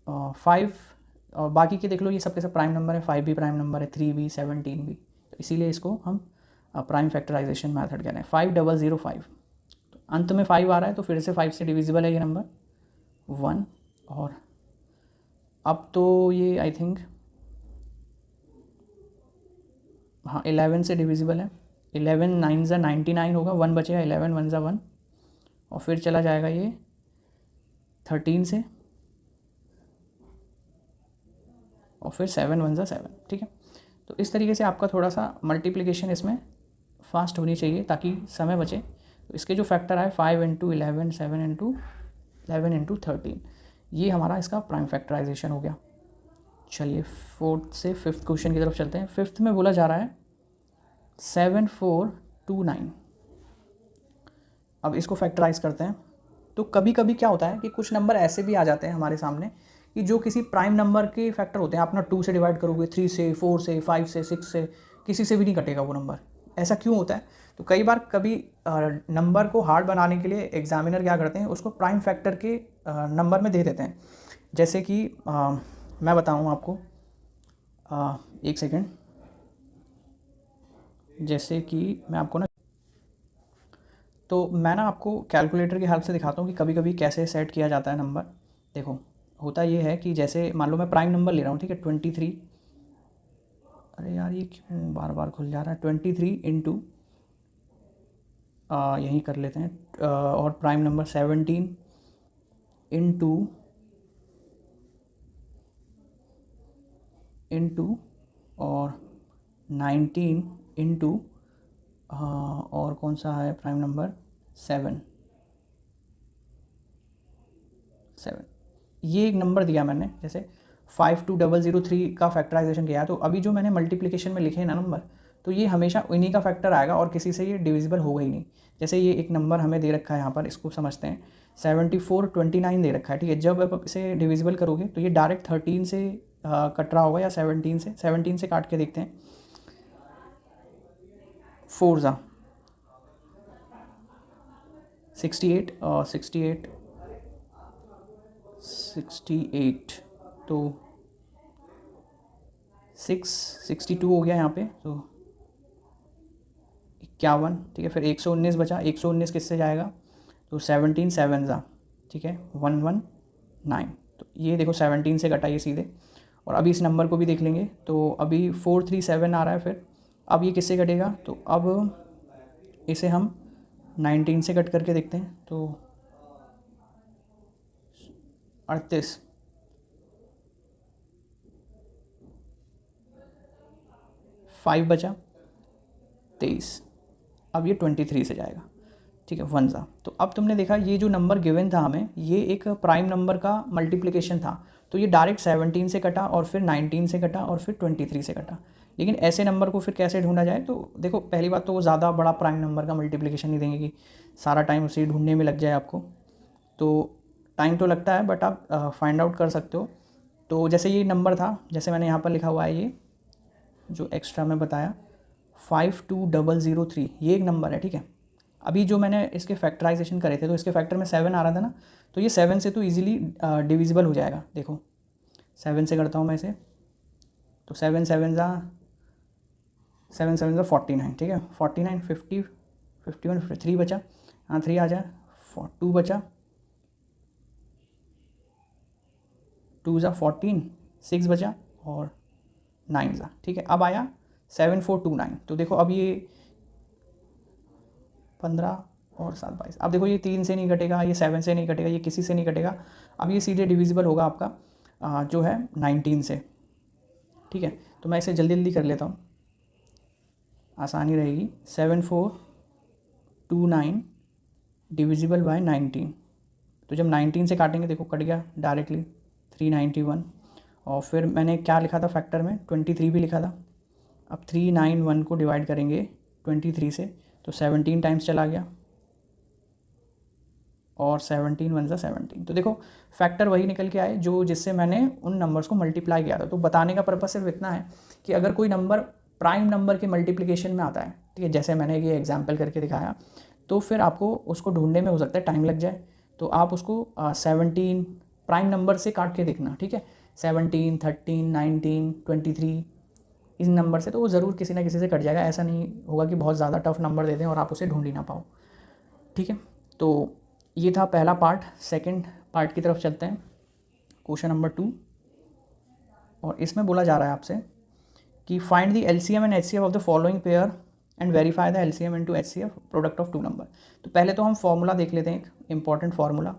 Speaker 1: 5 और बाकी के देख लो, ये सबके सब प्राइम नंबर है, 5 भी प्राइम नंबर है, 3 भी, 17 भी, तो इसीलिए इसको हम प्राइम फैक्टराइजेशन मेथड कह रहे हैं। 5005, तो अंत में 5 आ रहा है, तो फिर से 5 से डिविजिबल है ये नंबर 1, और अब तो ये आई थिंक हाँ 11 से डिविजिबल है। 11 9 99 होगा, 1 बचेगा, 11 1 1, और फिर चला जाएगा ये 13 से, और फिर 7 1 ज़ा 7, ठीक है। तो इस तरीके से आपका थोड़ा सा मल्टीप्लिकेशन इसमें फास्ट होनी चाहिए ताकि समय बचे। तो इसके जो फैक्टर आए 5 इंटू 11, 7 इंटू 11 इंटू 13, ये हमारा इसका प्राइम फैक्टराइजेशन हो गया। चलिए फोर्थ से फिफ्थ क्वेश्चन की तरफ चलते हैं। फिफ्थ में बोला जा रहा है 7429। अब इसको फैक्टराइज करते हैं। तो कभी कभी क्या होता है कि कुछ नंबर ऐसे भी आ जाते हैं हमारे सामने कि जो किसी प्राइम नंबर के फैक्टर होते हैं। आप ना 2 से डिवाइड करोगे, 3 से, 4 से, 5 से, 6 से, किसी से भी नहीं कटेगा वो नंबर। ऐसा क्यों होता है? तो कई बार कभी नंबर को हार्ड बनाने के लिए एग्जामिनर क्या करते हैं, उसको प्राइम फैक्टर के नंबर में दे देते हैं। जैसे कि मैं बताऊँ आपको, एक सेकेंड। जैसे कि मैं आपको ना, तो मैं ना आपको कैलकुलेटर की हेल्प से दिखाता हूँ कि कभी कभी कैसे सेट किया जाता है नंबर। देखो होता ये है कि जैसे मान लो मैं प्राइम नंबर ले रहा हूँ, ठीक है, 23। अरे यार ये क्यों बार बार खुल जा रहा है? 23 इंटू, यहीं कर लेते हैं, और प्राइम नंबर 17 इंटू और 19 इंटू, और कौन सा है प्राइम नंबर, 7। ये एक नंबर दिया मैंने, जैसे 52003 का फैक्टराइजेशन किया है। तो अभी जो मैंने मल्टीप्लिकेशन में लिखे हैं ना नंबर, तो ये हमेशा इन्हीं का फैक्टर आएगा और किसी से ये डिविजिबल होगा ही नहीं। जैसे ये एक नंबर हमें दे रखा है यहाँ पर, इसको समझते हैं, 7429 दे रखा है, ठीक है। जब आप इसे डिविजिबल करोगे तो ये डायरेक्ट 13 से कट रहा होगा या 17 से काट के देखते हैं। 4 ज़ा 68, 68, तो 662 हो गया यहाँ पे, तो 51, ठीक है। फिर 119 बचा, 119 किससे जाएगा, तो 17 7 ज़ा, ठीक है, 119। तो ये देखो 17 से कटा ये सीधे। और अभी इस नंबर को भी देख लेंगे, तो अभी 437 आ रहा है। फिर अब ये किससे कटेगा, तो अब इसे हम 19 से कट करके देखते हैं, तो 38, 5 बचा, 23। अब ये 23 से जाएगा, ठीक है, 1 ज़ा। तो अब तुमने देखा ये जो नंबर गिवन था हमें, ये एक प्राइम नंबर का मल्टीप्लिकेशन था। तो ये डायरेक्ट 17 से कटा और फिर 19 से कटा और फिर 23 से कटा। लेकिन ऐसे नंबर को फिर कैसे ढूंढा जाए, तो देखो पहली बात तो वो ज़्यादा बड़ा प्राइम नंबर का मल्टीप्लिकेशन नहीं देंगे कि सारा टाइम उसे ढूंढने में लग जाए आपको। तो टाइम तो लगता है, बट आप फाइंड आउट कर सकते हो। तो जैसे ये नंबर था, जैसे मैंने यहाँ पर लिखा हुआ है, ये जो एक्स्ट्रा मैं बताया 52003, ये एक नंबर है, ठीक है। अभी जो मैंने इसके फैक्टराइजेशन करे थे, तो इसके फैक्टर में 7 आ रहा था ना, तो ये 7 से तो इजीली डिविजिबल हो जाएगा। देखो 7 से करता हूँ मैं इसे, तो 7 7 ज़ा 49, ठीक है, 49, 50, 51, 3 बचा, हाँ 3 आ जाए, 2 बचा, 2 ज़ा 14, 6 बचा और 9 ज़ा, ठीक है। अब आया 7429। तो देखो अब ये 15 और 7 22। अब देखो ये 3 से नहीं कटेगा, ये 7 से नहीं कटेगा, ये किसी से नहीं कटेगा। अब ये सीधे डिविजिबल होगा आपका जो है 19 से, ठीक है। तो मैं इसे जल्दी जल्दी कर लेता हूँ, आसानी रहेगी। 7429 डिविजिबल बाय 19। तो जब 19 से काटेंगे, देखो कट गया डायरेक्टली 391। और फिर मैंने क्या लिखा था फैक्टर में, 23 भी लिखा था। अब 391 को डिवाइड करेंगे 23 से, तो 17 टाइम्स चला गया और 17 1 ज़ा 17। तो देखो फैक्टर वही निकल के आए जो जिससे मैंने उन नंबर्स को मल्टीप्लाई किया था। तो बताने का पर्पस सिर्फ इतना है कि अगर कोई नंबर प्राइम नंबर के मल्टीप्लिकेशन में आता है, ठीक है, जैसे मैंने ये एग्जाम्पल करके दिखाया, तो फिर आपको उसको ढूंढने में हो सकता है टाइम लग जाए। तो आप उसको 17 प्राइम नंबर से काट के देखना, ठीक है, 17 13 19 23 इस नंबर से, तो वो ज़रूर किसी ना किसी से कट जाएगा। ऐसा नहीं होगा कि बहुत ज़्यादा टफ नंबर दे दें और आप उसे ढूंढ ही ना पाओ, ठीक है। तो ये था पहला पार्ट। सेकंड पार्ट की तरफ चलते हैं, क्वेश्चन नंबर 2। और इसमें बोला जा रहा है आपसे कि find the LCM and HCF of the following pair and verify the LCM into HCF product of 2 number. तो पहले तो हम फॉर्मूला देख लेते हैं, एक इंपॉर्टेंट फार्मूला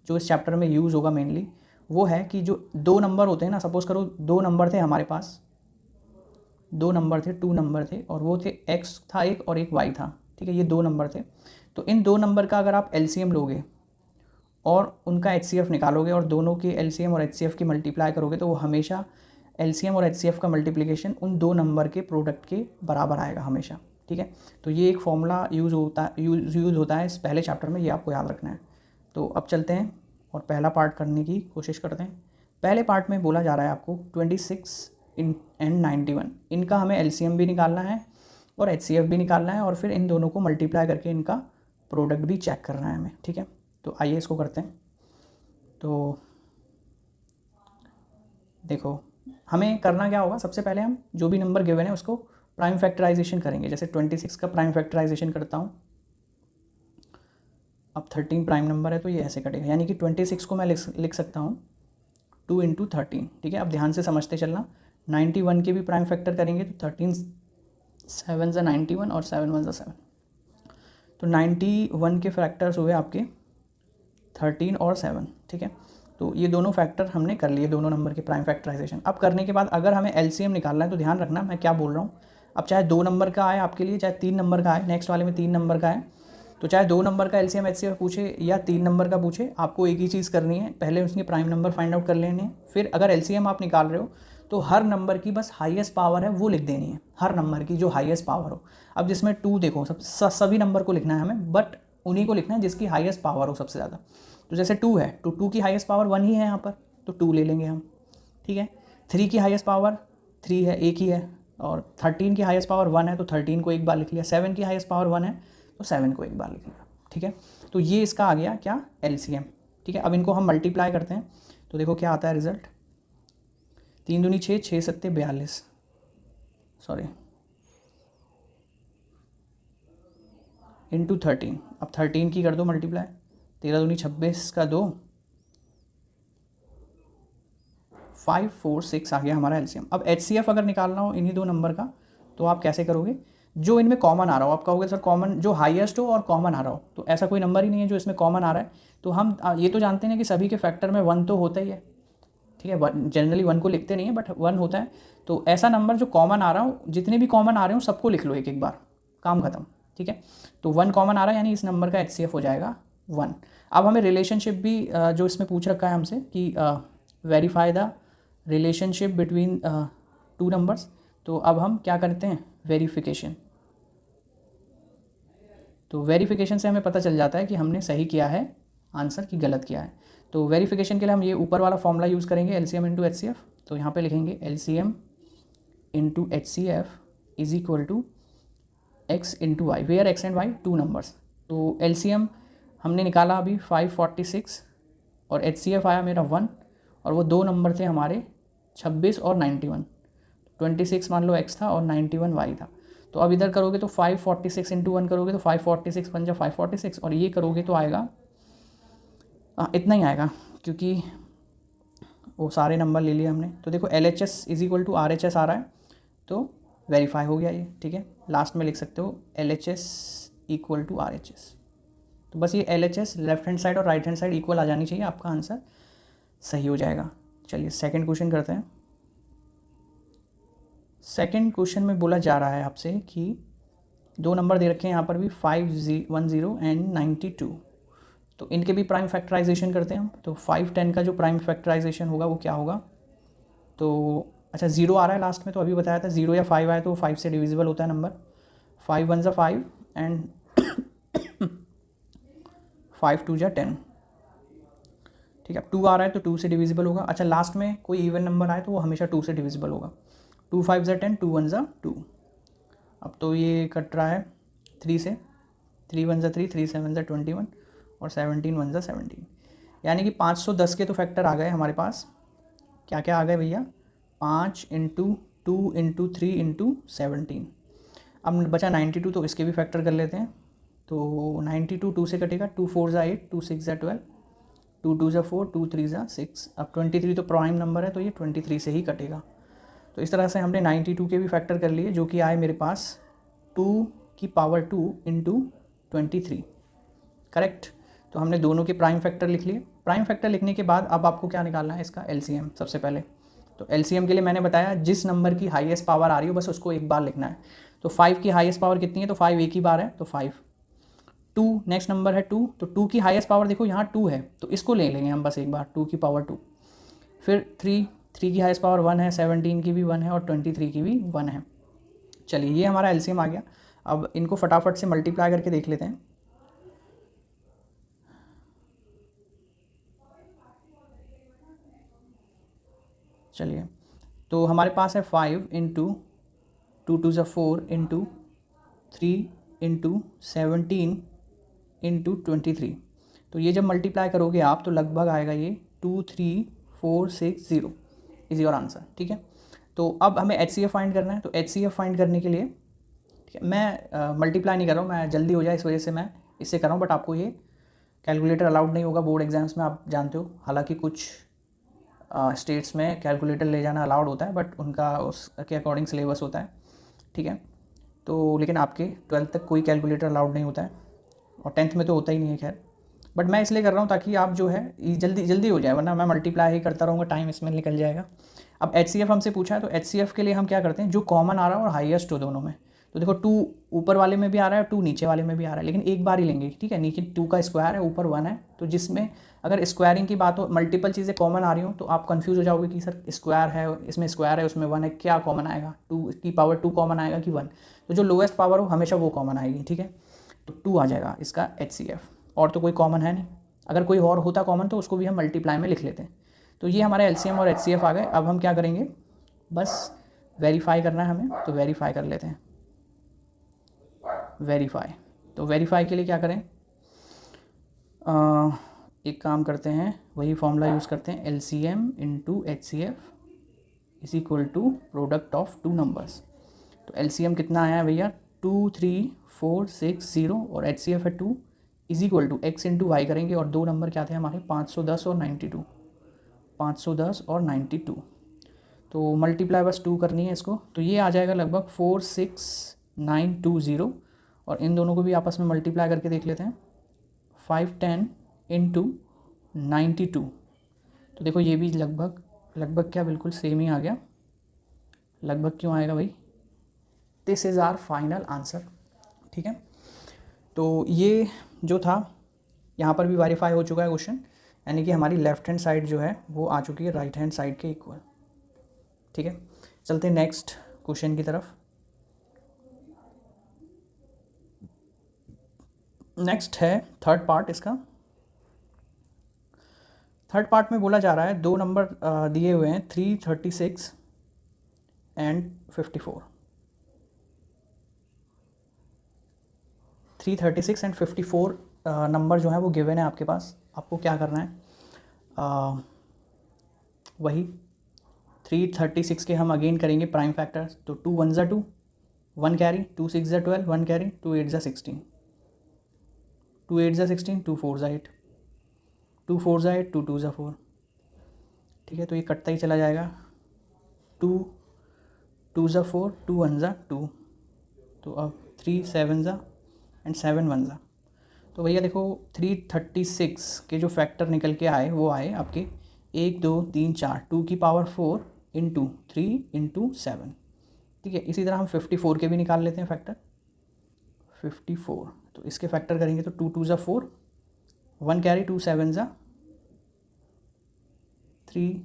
Speaker 1: जो इस चैप्टर में यूज़ होगा मेनली, वो है कि जो दो नंबर होते हैं ना, सपोज़ करो दो नंबर थे हमारे पास, दो नंबर थे, 2 नंबर थे, और वो थे x था एक और एक y था, ठीक है, ये दो नंबर थे। तो इन दो नंबर का अगर आप LCM लोगे और उनका HCF निकालोगे और दोनों के LCM और HCF की मल्टीप्लाई करोगे, तो वो हमेशा LCM और HCF का मल्टीप्लिकेशन उन दो नंबर के प्रोडक्ट के बराबर आएगा हमेशा, ठीक है। तो ये एक फॉर्मूला यूज़ होता है इस पहले चैप्टर में, ये आपको याद रखना है। तो अब चलते हैं और पहला पार्ट करने की कोशिश करते हैं। पहले पार्ट में बोला जा रहा है आपको 26 एंड 91, इनका हमें LCM भी निकालना है और HCF भी निकालना है, और फिर इन दोनों को मल्टीप्लाई करके इनका प्रोडक्ट भी चेक करना है हमें, ठीक है। तो आइए इसको करते हैं। तो देखो हमें करना क्या होगा, सबसे पहले हम जो भी नंबर गिवन है उसको प्राइम फैक्टराइजेशन करेंगे। जैसे 26 का प्राइम फैक्टराइजेशन करता हूँ, अब 13 प्राइम नंबर है तो ये ऐसे कटेगा, यानी कि 26 को मैं लिख सकता हूँ 2 × 13, ठीक है। अब ध्यान से समझते चलना, 91 के भी प्राइम फैक्टर करेंगे तो 13 7 × 91 और 7 1 × 7, तो 91 के फैक्टर्स हुए आपके 13 और 7, ठीक है। तो ये दोनों फैक्टर हमने कर लिए, दोनों नंबर के प्राइम फैक्टराइजेशन। अब करने के बाद अगर हमें LCM निकालना है तो ध्यान रखना मैं क्या बोल रहा हूँ। अब चाहे 2 नंबर का आए आपके लिए, चाहे 3 नंबर का आए, नेक्स्ट वाले में 3 नंबर का आए, तो चाहे 2 नंबर का LCM HCF पूछे या 3 नंबर का पूछे, आपको एक ही चीज़ करनी है, पहले उसके प्राइम नंबर फाइंड आउट कर लेने हैं। फिर अगर LCM आप निकाल रहे हो तो हर नंबर की बस हाईएस्ट पावर है वो लिख देनी है, हर नंबर की जो हाईएस्ट पावर हो। अब जिसमें 2 देखो, सभी नंबर को लिखना है हमें, बट उन्हीं को लिखना है जिसकी हाईएस्ट पावर हो सबसे ज़्यादा। तो जैसे 2 है तो 2 की हाईएस्ट पावर 1 ही है यहाँ पर, तो 2 ले लेंगे हम, ठीक है। 3 की हाईएस्ट पावर 3 है, एक ही है, और 13 की हाईएस्ट पावर 1 है तो 13 को एक बार लिख लिया। 7 की हाईएस्ट पावर 1 है तो 7 को एक बार लिख लिया, ठीक है। तो ये इसका आ गया क्या, LCM, ठीक है। अब इनको हम मल्टीप्लाई करते हैं तो देखो क्या आता है रिजल्ट, 3 दूनी 6, 6 सत्ते 42, सॉरी इंटू 13। अब 13 की कर दो मल्टीप्लाई, 13 दूनी 26 का 2, 5 4 6 आ गया हमारा LCM। अब HCF अगर निकालना हो इन्हीं दो नंबर का तो आप कैसे करोगे, जो इनमें कॉमन आ रहा हो। आप कहोगे सर कॉमन जो हाईएस्ट हो और कॉमन आ रहा हो, तो ऐसा कोई नंबर ही नहीं है जो इसमें कॉमन आ रहा है। तो हम ये तो जानते हैं कि सभी के फैक्टर में 1 तो होता ही है, ठीक है। जनरली 1 को लिखते नहीं है बट 1 होता है। तो ऐसा नंबर जो कॉमन आ रहा हो, जितने भी कॉमन आ रहे हो सबको लिख लो एक बार, काम खत्म, ठीक है। तो 1 कॉमन आ रहा है यानी इस नंबर का HCF हो जाएगा 1। अब हमें रिलेशनशिप भी जो इसमें पूछ रखा है हमसे कि verify the relationship between 2 numbers, तो अब हम क्या करते हैं, वेरिफिकेशन। तो वेरिफिकेशन से हमें पता चल जाता है कि हमने सही किया है आंसर कि गलत किया है। तो वेरिफिकेशन के लिए हम ये ऊपर वाला फॉर्मूला यूज़ करेंगे, LCM × HCF। तो यहाँ पे लिखेंगे LCM × HCF is equal to x × y, where x and y 2 numbers. तो LCM हमने निकाला अभी 546 और HCF आया मेरा 1, और वो दो नंबर थे हमारे 26 और 91। 26 मान लो x था और 91 y था। तो अब इधर करोगे तो 546 × 1 करोगे तो 546 बन जा 546, और ये करोगे तो आएगा इतना ही आएगा, क्योंकि वो सारे नंबर ले लिए हमने। तो देखो LHS is equal to RHS आ रहा है, तो वेरीफाई हो गया ये, ठीक है। लास्ट में लिख सकते हो LHS इक्वल टू RHS। तो बस ये LHS लेफ्ट हैंड साइड और राइट हैंड साइड इक्वल आ जानी चाहिए, आपका आंसर सही हो जाएगा। चलिए सेकंड क्वेश्चन करते हैं। सेकंड क्वेश्चन में बोला जा रहा है आपसे कि दो नंबर दे रखे हैं यहाँ पर भी 510 एंड 92, तो इनके भी प्राइम फैक्टराइजेशन करते हैं हम। तो 510 का जो प्राइम फैक्टराइजेशन होगा वो क्या होगा, तो अच्छा 0 आ रहा है लास्ट में, तो अभी बताया था 0 या 5 आए तो 5 से डिविजिबल होता है नंबर। 5 1 = 5 एंड 5 2 = 10, ठीक है। 2 आ रहा है तो 2 से डिविजिबल होगा। अच्छा लास्ट में कोई इवन नंबर आए तो वो हमेशा 2 से डिविजिबल होगा। 2 5 = 10, 2 1 = 2। अब तो ये कट रहा है 3 से, 3 1 = 3, 3 7 = 21 और 17 1 = 17, यानी कि 510 के तो फैक्टर आ गए हमारे पास। क्या क्या आ गए भैया, 5 × 2 × 3 × 17। अब बचा 92, तो इसके भी फैक्टर कर लेते हैं। तो 92 2 से कटेगा, 2 4 = 8, 2 6 = 12, 2 2 = 4, 2 3 = 6। अब 23 तो प्राइम नंबर है तो ये 23 से ही कटेगा। तो इस तरह से हमने 92 के भी फैक्टर कर लिए, जो कि आए मेरे पास 2 की पावर 2 × 23, करेक्ट। तो हमने दोनों के प्राइम फैक्टर लिख लिए। प्राइम फैक्टर लिखने के बाद अब आपको क्या निकालना है, इसका एलसीएम सबसे पहले। तो एलसीएम के लिए मैंने बताया जिस नंबर की हाईएस्ट पावर आ रही हो बस उसको एक बार लिखना है। तो 5 की हाईएस्ट पावर कितनी है, तो 5 एक ही बार है, तो 5। 2 नेक्स्ट नंबर है 2, तो 2 की हाईएस्ट पावर देखो यहाँ 2 है, तो इसको ले लेंगे हम बस एक बार, 2 की पावर 2। फिर 3 की हाईएस्ट पावर 1 है, 17 की भी 1 है और 23 की भी 1 है। चलिए ये हमारा एलसीएम आ गया। अब इनको फटाफट से मल्टीप्लाई करके देख लेते हैं। चलिए तो हमारे पास है 5 इंटू 2 2 ज़ा 4 इंटू 3 इंटू 17 इंटू 23। तो ये जब मल्टीप्लाई करोगे आप तो लगभग आएगा ये 23460 इज़ योर आंसर। ठीक है, तो अब हमें HCF फाइंड करना है। तो HCF फाइंड करने के लिए ठीक है, मैं मल्टीप्लाई नहीं कर रहा हूँ, मैं जल्दी हो जाए इस वजह से मैं इससे कर रहा हूँ, बट आपको ये कैलकुलेटर अलाउड नहीं होगा बोर्ड एग्जाम्स में, आप जानते हो। हालांकि कुछ स्टेट्स में कैलकुलेटर ले जाना अलाउड होता है, बट उनका उसके अकॉर्डिंग सिलेबस होता है। ठीक है, तो लेकिन आपके 12th तक कोई कैलकुलेटर अलाउड नहीं होता है और 10th में तो होता ही नहीं है खैर, बट मैं इसलिए कर रहा हूँ ताकि आप जो है जल्दी जल्दी हो जाए, वरना मैं मल्टीप्लाई ही करता रहूँगा, टाइम इसमें निकल जाएगा। अब HCF हमसे पूछा है, तो HCF के लिए हम क्या करते हैं, जो कॉमन आ रहा है और हाईएस्ट हो दोनों में। तो देखो 2 ऊपर वाले में भी आ रहा है, 2 नीचे वाले में भी आ रहा है, लेकिन एक बार ही लेंगे। ठीक है, नीचे 2 का स्क्वायर है, ऊपर 1 है, तो जिसमें अगर स्क्वायरिंग की बात हो, मल्टीपल चीज़ें कॉमन आ रही हो तो आप कंफ्यूज हो जाओगे कि सर स्क्वायर है, इसमें स्क्वायर है, उसमें 1 है, क्या कॉमन आएगा, 2 की पावर 2 कॉमन आएगा कि 1। तो जो लोएस्ट पावर हो हमेशा वो कॉमन आएगी। ठीक है, तो 2 आ जाएगा इसका HCF, और तो कोई कॉमन है नहीं। अगर कोई और होता कॉमन तो उसको भी हम मल्टीप्लाई में लिख लेते हैं। तो ये हमारे LCM और HCF आ गए। अब हम क्या करेंगे, बस वेरीफाई करना है हमें, तो वेरीफाई कर लेते हैं। वेरीफाई, तो वेरीफाई के लिए क्या करें, एक काम करते हैं, वही फॉर्मूला यूज़ करते हैं, LCM into HCF is equal to product of 2 numbers. तो LCM कितना आया है भैया, 23460 और HCF है 2 is equal to x into y करेंगे, और 2 नंबर क्या थे हमारे, 510 और 92, 510 और 92। तो मल्टीप्लाई बस 2 करनी है इसको, तो ये आ जाएगा लगभग 46920, और इन दोनों को भी आपस में मल्टीप्लाई करके देख लेते हैं। 510 इंटू 92, तो देखो ये भी लगभग क्या बिल्कुल सेम ही आ गया। लगभग क्यों आएगा भाई, this is our final answer. ठीक है, तो ये जो था यहाँ पर भी वेरीफाई हो चुका है क्वेश्चन, यानी कि हमारी लेफ्ट हैंड साइड जो है वो आ चुकी है राइट हैंड साइड के इक्वल। ठीक है, चलते हैं नेक्स्ट क्वेश्चन की तरफ। नेक्स्ट है थर्ड पार्ट इसका। थर्ड पार्ट में बोला जा रहा है 2 नंबर दिए हुए हैं 336 एंड 54। 336 एंड 54 नंबर जो है वो गिवन है आपके पास। आपको क्या करना है, वही 336 के हम अगेन करेंगे प्राइम फैक्टर्स। तो 2 1 ज़ा 2, 1 कैरी, 2 6 ज़ा 12, 1 कैरी, 2 8 ज़ा 16, 2 8 ज़ा 16, 2 4 ज़ा 8, 2 4 ज़ा 8, 2 2 ज़ा 4। ठीक है, तो ये कटता ही चला जाएगा। 2 2 ज़ा 4, 2 1 ज़ा 2, तो अब 3 7 ज़ा एंड 7 1 ज़ा। तो भैया देखो 336 के जो फैक्टर निकल के आए वो आए आपके 1 2 3 4, 2 की पावर 4 इंटू 3 इंटू 7। ठीक है, इसी तरह हम 54 के भी निकाल लेते हैं फैक्टर। 54, तो इसके फैक्टर करेंगे तो 2 2 ज़ा 4, 1 कैरी, 2 7 ज़ा 3,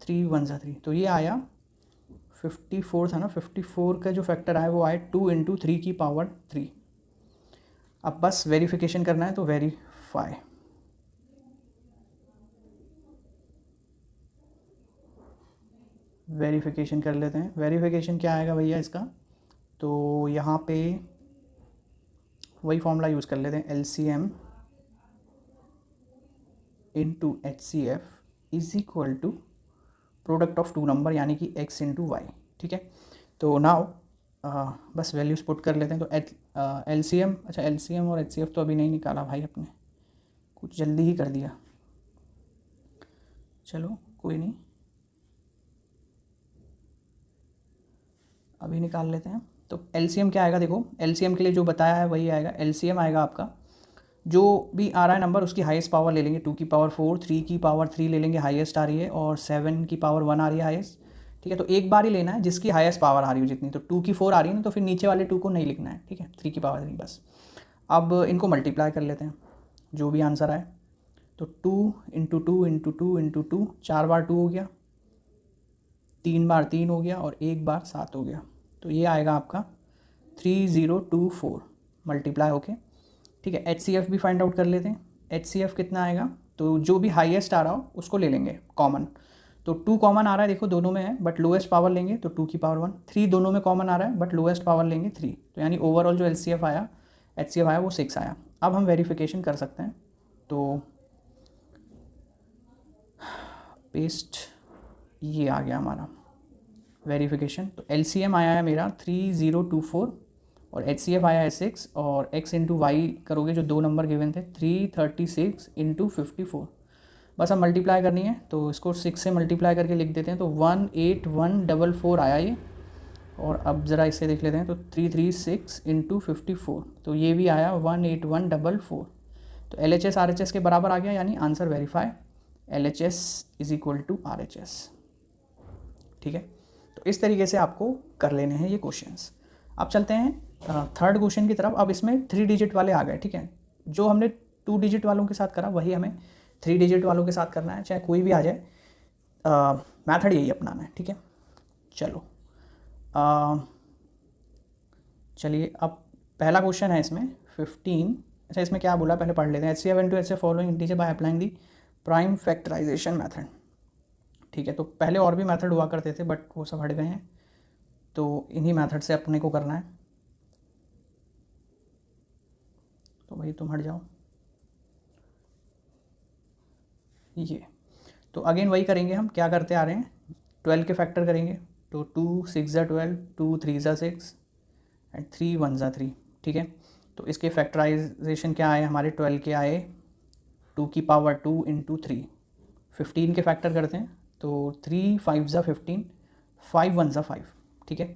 Speaker 1: 3 1 ज़ा 3, तो ये आया 54 था ना। 54 का जो फैक्टर आया वो आया 2 इंटू 3 की पावर 3। अब बस वेरिफिकेशन करना है, तो वेरीफाई। वेरिफिकेशन कर लेते हैं। वेरिफिकेशन क्या आएगा भैया इसका, तो यहाँ पे वही फॉर्मूला यूज़ कर लेते हैं, LCM into HCF is equal to product of 2 number, यानी कि x इंटू वाई। ठीक है, तो नाउ बस वैल्यूज़ पुट कर लेते हैं। तो LCM, अच्छा LCM और HCF तो अभी नहीं निकाला भाई अपने, कुछ जल्दी ही कर दिया, चलो कोई नहीं, अभी निकाल लेते हैं। तो LCM क्या आएगा, देखो LCM के लिए जो बताया है वही आएगा। LCM आएगा आपका जो भी आ रहा है नंबर उसकी हाईएस्ट पावर ले लेंगे, 2 की पावर 4, 3 की पावर 3 ले लेंगे, हाईएस्ट आ रही है, और 7 की पावर 1 आ रही है हाईएस्ट। ठीक है, तो एक बार ही लेना है जिसकी हाईएस्ट पावर आ रही हो जितनी, तो 2 की 4 आ रही है ना, तो फिर नीचे वाले 2 को नहीं लिखना है। ठीक है, 3 की पावर 3 बस। अब इनको मल्टीप्लाई कर लेते हैं, जो भी आंसर आए। तो 2 इंटू 2 इंटू 2 इंटू 2, 4 बार 2 हो गया, 3 बार 3 हो गया, और 1 बार 7 हो गया। तो ये आएगा आपका 3024 मल्टीप्लाई होके। ठीक है, HCF भी फाइंड आउट कर लेते हैं। HCF कितना आएगा, तो जो भी हाईएस्ट आ रहा हो उसको ले लेंगे कॉमन। तो 2 कॉमन आ रहा है, देखो दोनों में है, बट लोएस्ट पावर लेंगे तो 2 की पावर 1। 3 दोनों में कॉमन आ रहा है, बट लोएस्ट पावर लेंगे 3। तो यानी ओवरऑल जो HCF आया वो 6 आया। अब हम वेरिफिकेशन कर सकते हैं, तो पेस्ट, ये आ गया हमारा वेरिफिकेशन। तो LCM आया है मेरा 3024, और HCF आया है 6, और x इंटू वाई करोगे जो 2 नंबर गिवन थे 336 इंटू 54। बस अब मल्टीप्लाई करनी है, तो इसको 6 से मल्टीप्लाई करके लिख देते हैं, तो 18144 आया ये। और अब ज़रा इसे देख लेते हैं, तो 336 इंटू 54, तो ये भी आया 18144। तो LHS RHS के बराबर आ गया, यानी answer verify, LHS is equal to RHS। ठीक है, तो इस तरीके से आपको कर लेने हैं ये क्वेश्चंस। अब चलते हैं थर्ड क्वेश्चन की तरफ। अब इसमें 3 डिजिट वाले आ गए। ठीक है, जो हमने 2 डिजिट वालों के साथ करा वही हमें 3 डिजिट वालों के साथ करना है, चाहे कोई भी आ जाए, मेथड यही अपनाना है। ठीक है, चलो चलिए, अब पहला क्वेश्चन है इसमें 15। अच्छा, इसमें क्या बोला पहले पढ़ लेते हैं। HCF into HCF following integer by applying the prime factorisation method. ठीक है, तो पहले और भी मेथड हुआ करते थे, बट वो सब हट गए हैं, तो इन्हीं मेथड से अपने को करना है। तो भाई तुम हट जाओ। ये तो अगेन वही करेंगे, हम क्या करते आ रहे हैं, 12 के फैक्टर करेंगे। तो 2 6 ज़ा 12, 2 3 ज़ा 6, एंड 3 1 ज़ा 3। ठीक है, तो इसके फैक्टराइजेशन क्या आए हमारे, 12 के आए 2 की पावर 2 इंटू 3। 15 के फैक्टर करते हैं, तो 3 5 ज़ा 15, 5 1 ज़ा 5। ठीक है,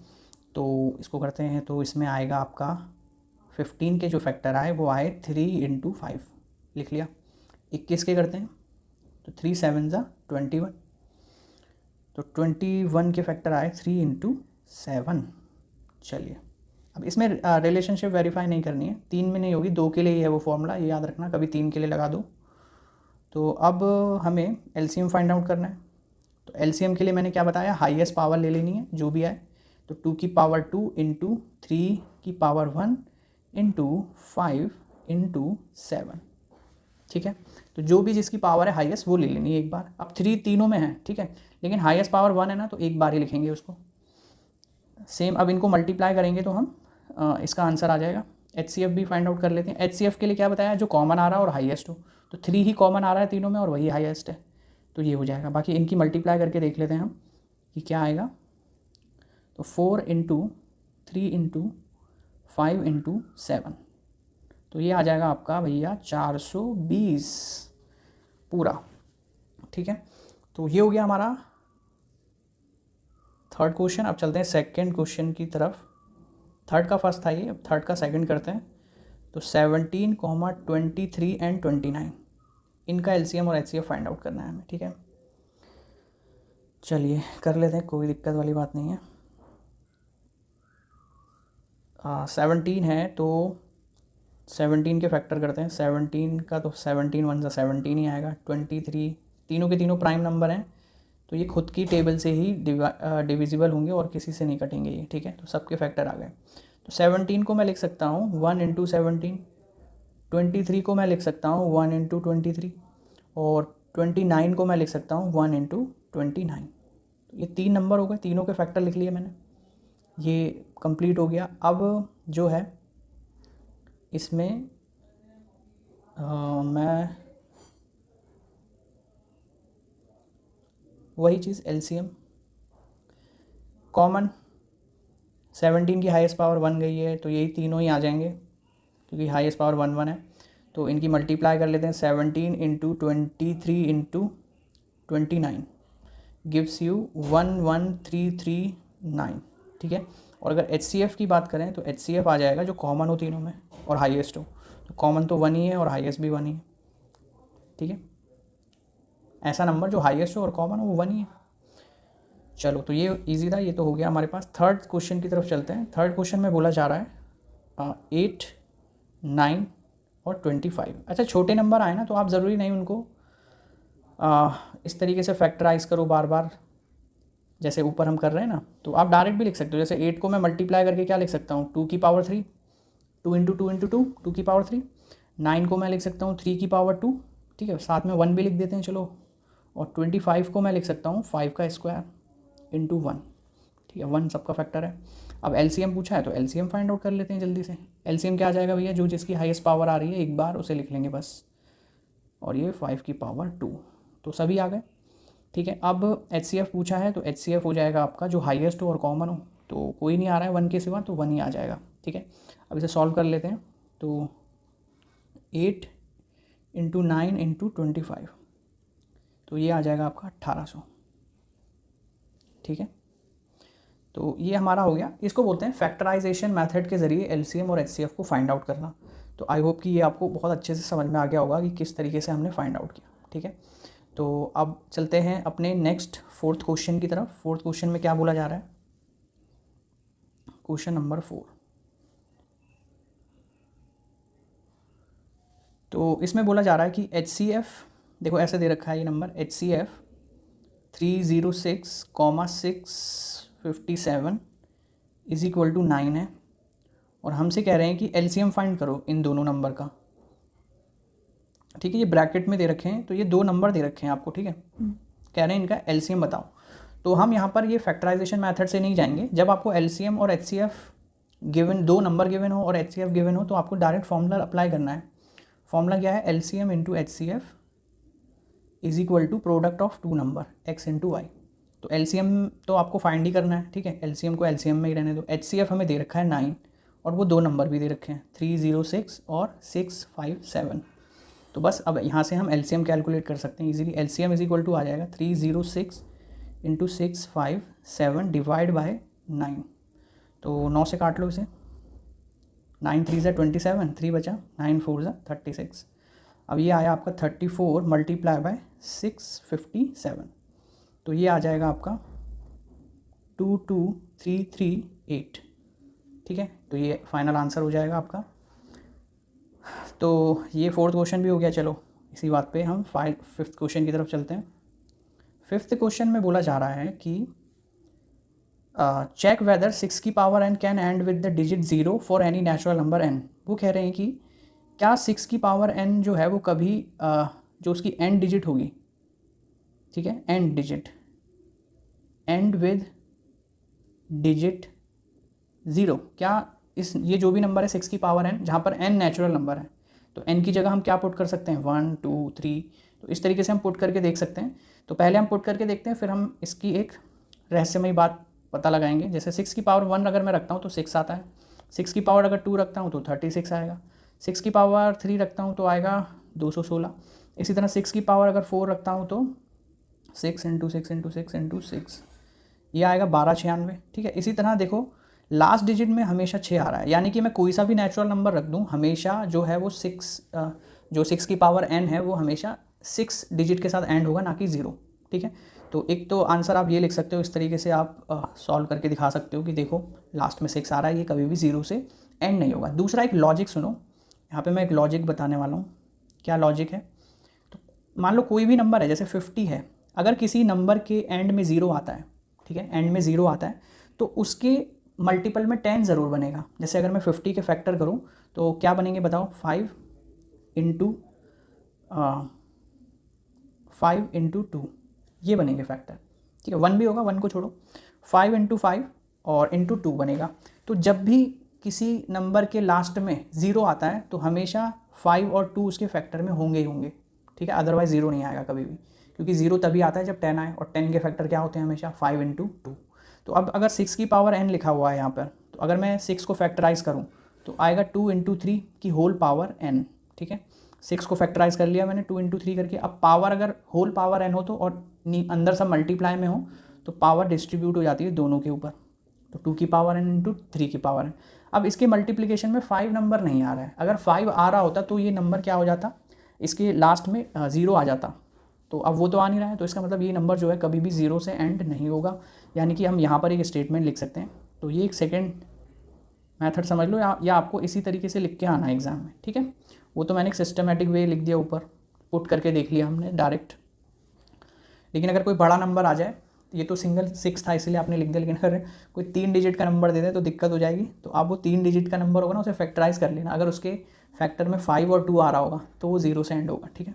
Speaker 1: तो इसको करते हैं, तो इसमें आएगा आपका 15 के जो फैक्टर आए वो आए 3 इंटू 5, लिख लिया। 21 के करते हैं, तो 3 7 ज़ा 21, तो 21 के फैक्टर आए 3 इंटू 7। चलिए, अब इसमें रिलेशनशिप वेरीफाई नहीं करनी है, 3 में नहीं होगी, 2 के लिए ही है वो फॉर्मूला, ये याद रखना, कभी 3 के लिए लगा दो। तो अब हमें LCM फाइंड आउट करना है। तो LCM के लिए मैंने क्या बताया, हाईएस्ट पावर ले लेनी है जो भी आए। तो 2 की पावर 2 इंटू 3 की पावर 1 इंटू 5 इंटू 7। ठीक है, तो जो भी जिसकी पावर है हाईएस्ट वो ले लेनी है एक बार। अब 3 तीनों में है, ठीक है, लेकिन हाईएस्ट पावर 1 है ना, तो एक बार ही लिखेंगे उसको। सेम अब इनको मल्टीप्लाई करेंगे तो हम इसका आंसर आ जाएगा। HCF भी फाइंड आउट कर लेते हैं। HCF के लिए क्या बताया, जो कॉमन आ रहा है और हाईएस्ट हो, तो 3 ही कॉमन आ रहा है तीनों में और वही हाईएस्ट है, तो ये हो जाएगा। बाकी इनकी मल्टीप्लाई करके देख लेते हैं हम कि क्या आएगा। तो 4 इंटू 3 इंटू 5 इंटू 7, तो ये आ जाएगा आपका भैया 420 पूरा। ठीक है, तो ये हो गया हमारा थर्ड क्वेश्चन। अब चलते हैं सेकंड क्वेश्चन की तरफ। थर्ड का फर्स्ट था ये, अब थर्ड का सेकंड करते हैं। तो 17, 23 एंड 29, इनका LCM और HCF फाइंड आउट करना है हमें। ठीक है, चलिए कर लेते हैं, कोई दिक्कत वाली बात नहीं है। 17 है, तो 17 के फैक्टर करते हैं। 17 का तो 17 1 ज़ा 17 ही आएगा। 23, तीनों के तीनों प्राइम नंबर हैं, तो ये खुद की टेबल से ही डिविजिबल होंगे और किसी से नहीं कटेंगे ये। ठीक है, तो सबके फैक्टर आ गए। तो 17 को मैं लिख सकता हूँ 1 इंटू 17, 23 को मैं लिख सकता हूँ 1 इंटू 23, और 29 को मैं लिख सकता हूँ 1 इंटू 29। तो ये 3 नंबर हो गए, तीनों के फैक्टर लिख लिए मैंने, ये कंप्लीट हो गया। अब जो है इसमें मैं वही चीज़ LCM कॉमन, 17 की हाईएस्ट पावर 1 गई है, तो यही तीनों ही आ जाएंगे क्योंकि हाईएस्ट पावर 1 1 है। तो इनकी मल्टीप्लाई कर लेते हैं। 17 इंटू 23 इंटू 29 गिव्स यू 11339। ठीक है, और अगर HCF की बात करें तो HCF आ जाएगा जो कॉमन हो तीनों में और हाईएस्ट हो। तो तो कॉमन तो 1 ही है और हाईएस्ट भी 1 ही है, ठीक है। ऐसा नंबर जो हाईएस्ट हो और कॉमन हो वो 1 ही है। चलो तो ये इजी था, ये तो हो गया हमारे पास। थर्ड क्वेश्चन की तरफ चलते हैं। थर्ड क्वेश्चन में बोला जा रहा है 8, 9 और 25। अच्छा, छोटे नंबर आए ना तो आप ज़रूरी नहीं उनको इस तरीके से फैक्टराइज करो बार बार जैसे ऊपर हम कर रहे हैं ना, तो आप डायरेक्ट भी लिख सकते हो। जैसे 8 को मैं मल्टीप्लाई करके क्या लिख सकता हूँ, 2 की पावर 3, 2 इंटू 2 इंटू 2, 2 की पावर 3। 9 को मैं लिख सकता हूँ 3 की पावर 2, ठीक है, साथ में 1 भी लिख देते हैं चलो। और 25 को मैं लिख सकता हूँ 5 का स्क्वायर इंटू 1, ठीक है, 1 सबका फैक्टर है। अब एलसीएम पूछा है तो एलसीएम फाइंड आउट कर लेते हैं जल्दी से। एलसीएम क्या आ जाएगा भैया, जो जिसकी हाईएस्ट पावर आ रही है एक बार उसे लिख लेंगे बस, और ये 5 की पावर 2, तो सभी आ गए, ठीक है। अब एचसीएफ पूछा है तो एचसीएफ हो जाएगा आपका जो हाईएस्ट हो और कॉमन हो, तो कोई नहीं आ रहा है 1 के सिवा, तो 1 ही आ जाएगा, ठीक है। अब इसे सॉल्व कर लेते हैं। तो 8 इंटू 9 इंटू 25, तो ये आ जाएगा आपका 1800, ठीक है। तो ये हमारा हो गया। इसको बोलते हैं फैक्टराइजेशन मेथड के ज़रिए एलसीएम और एचसीएफ को फाइंड आउट करना। तो आई होप कि ये आपको बहुत अच्छे से समझ में आ गया होगा कि किस तरीके से हमने फाइंड आउट किया, ठीक है। तो अब चलते हैं अपने नेक्स्ट फोर्थ क्वेश्चन की तरफ। फोर्थ क्वेश्चन में क्या बोला जा रहा है, क्वेश्चन नंबर 4। तो इसमें बोला जा रहा है कि HCF, देखो ऐसे दे रखा है ये number, HCF 306,657 is equal to 9 है, और हमसे कह रहे हैं कि एलसीएम फाइंड करो इन दोनों नंबर का, ठीक है। ये ब्रैकेट में दे रखे हैं, तो ये 2 नंबर दे रखे हैं आपको, ठीक है। कह रहे हैं इनका एलसीएम बताओ। तो हम यहाँ पर ये फैक्टराइजेशन मेथड से नहीं जाएंगे। जब आपको एलसीएम और एचसीएफ गिवन, 2 नंबर गिवन हो और एचसीएफ गिवन हो, तो आपको डायरेक्ट फॉर्मूला अप्लाई करना है। फॉर्मूला क्या है, LCM into HCF is equal to product of 2 number x into y. तो एलसीएम तो आपको फाइंड ही करना है, ठीक है, एलसीएम को एलसीएम में ही रहने दो। एचसीएफ हमें दे रखा है 9, और वो 2 नंबर भी दे रखे हैं 306 और 657। तो बस अब यहाँ से हम एलसीएम कैलकुलेट कर सकते हैं easily. LCM is equal to आ जाएगा 306 इंटू 657 डिवाइड बाय 9। तो 9 से काट लो इसे, 9 3 ज़ा 27, 3 बचा, 9 4 ज़ा 36। अब ये आया आपका 34 मल्टीप्लाई बाय 657, तो ये आ जाएगा आपका 22338, ठीक है। तो ये फाइनल आंसर हो जाएगा आपका। तो ये फोर्थ क्वेश्चन भी हो गया। चलो इसी बात पे हम फिफ्थ क्वेश्चन की तरफ चलते हैं। फिफ्थ क्वेश्चन में बोला जा रहा है कि चेक वेदर 6 की power n can and with the digit 0 for any natural number n। वो कह रहे हैं कि क्या 6 की पावर n जो है वो कभी जो उसकी एंड डिजिट होगी, ठीक है, and digit and with digit 0, क्या इस ये जो भी नंबर है 6 की पावर n जहाँ पर n नेचुरल नंबर है, तो n की जगह हम क्या पुट कर सकते हैं 1 2 3। तो इस तरीके से हम पुट करके देख सकते हैं। तो पहले हम पुट करके देखते हैं, फिर हम इसकी एक रहस्यमयी बात पता लगाएंगे। जैसे 6 की पावर 1 अगर मैं रखता हूँ तो 6 आता है, 6 की पावर अगर 2 रखता हूँ तो 36 आएगा, 6 की पावर 3 रखता हूँ तो आएगा 216। इसी तरह 6 की पावर अगर 4 रखता हूँ तो 6 इंटू 6 इंटू 6 इंटू 6, ये आएगा 1296, ठीक है। इसी तरह देखो लास्ट डिजिट में हमेशा 6 आ रहा है, यानी कि मैं कोई सा भी नेचुरल नंबर रख दूँ हमेशा जो है वो 6 जो 6 की पावर n है वो हमेशा 6 डिजिट के साथ एंड होगा, ना कि 0, ठीक है। तो एक तो आंसर आप ये लिख सकते हो, इस तरीके से आप सॉल्व करके दिखा सकते हो कि देखो लास्ट में 6 आ रहा है, ये कभी भी 0 से एंड नहीं होगा। दूसरा एक लॉजिक सुनो, यहाँ पे मैं एक लॉजिक बताने वाला हूँ। क्या लॉजिक है, तो मान लो कोई भी नंबर है, जैसे 50 है, अगर किसी नंबर के एंड में 0 आता है, ठीक है, एंड में 0 आता है, तो उसके मल्टीपल में 10 ज़रूर बनेगा। जैसे अगर मैं 50 के फैक्टर करूँ तो क्या बनेंगे बताओ, 5 इंटू 2 ये बनेंगे फैक्टर, ठीक है। 1 भी होगा, 1 को छोड़ो, 5 इंटू 5 और इंटू 2 बनेगा। तो जब भी किसी नंबर के लास्ट में 0 आता है तो हमेशा 5 और 2 उसके फैक्टर में होंगे ही होंगे, ठीक है, अदरवाइज़ 0 नहीं आएगा कभी भी, क्योंकि 0 तभी आता है जब 10 आए, और 10 के फैक्टर क्या होते हैं हमेशा 5 इंटू 2। तो अब अगर 6 की पावर n लिखा हुआ है यहाँ पर, तो अगर मैं 6 को फैक्टराइज करूँ तो आएगा 2 इंटू 3 की होल पावर n, ठीक है। 6 को फैक्टराइज कर लिया मैंने 2 इंटू 3 करके। अब पावर अगर होल पावर n हो तो और अंदर सब मल्टीप्लाई में हो तो पावर डिस्ट्रीब्यूट हो जाती है दोनों के ऊपर, तो 2 की पावर n इंटू 3 की पावर n। अब इसके मल्टीप्लिकेशन में 5 नंबर नहीं आ रहा है, अगर 5 आ रहा होता तो ये नंबर क्या हो जाता, इसके लास्ट में 0 आ जाता, तो अब वो तो आ नहीं रहा है, तो इसका मतलब ये नंबर जो है कभी भी 0 से एंड नहीं होगा, यानी कि हम यहाँ पर एक स्टेटमेंट लिख सकते हैं। तो ये एक सेकेंड मेथड समझ लो, या आपको इसी तरीके से लिख के आना है एग्ज़ाम में, ठीक है। वो तो मैंने एक सिस्टमेटिक वे लिख दिया, ऊपर पुट करके देख लिया हमने डायरेक्ट। लेकिन अगर कोई बड़ा नंबर आ जाए, ये तो सिंगल 6 था इसलिए आपने लिख दिया, लेकिन अगर कोई 3 डिजिट का नंबर दे दे तो दिक्कत हो जाएगी। तो आप वो 3 डिजिट का नंबर होगा ना, उसे फैक्टराइज कर लेना, अगर उसके फैक्टर में 5 और 2 आ रहा होगा तो वो 0 से एंड होगा, ठीक है।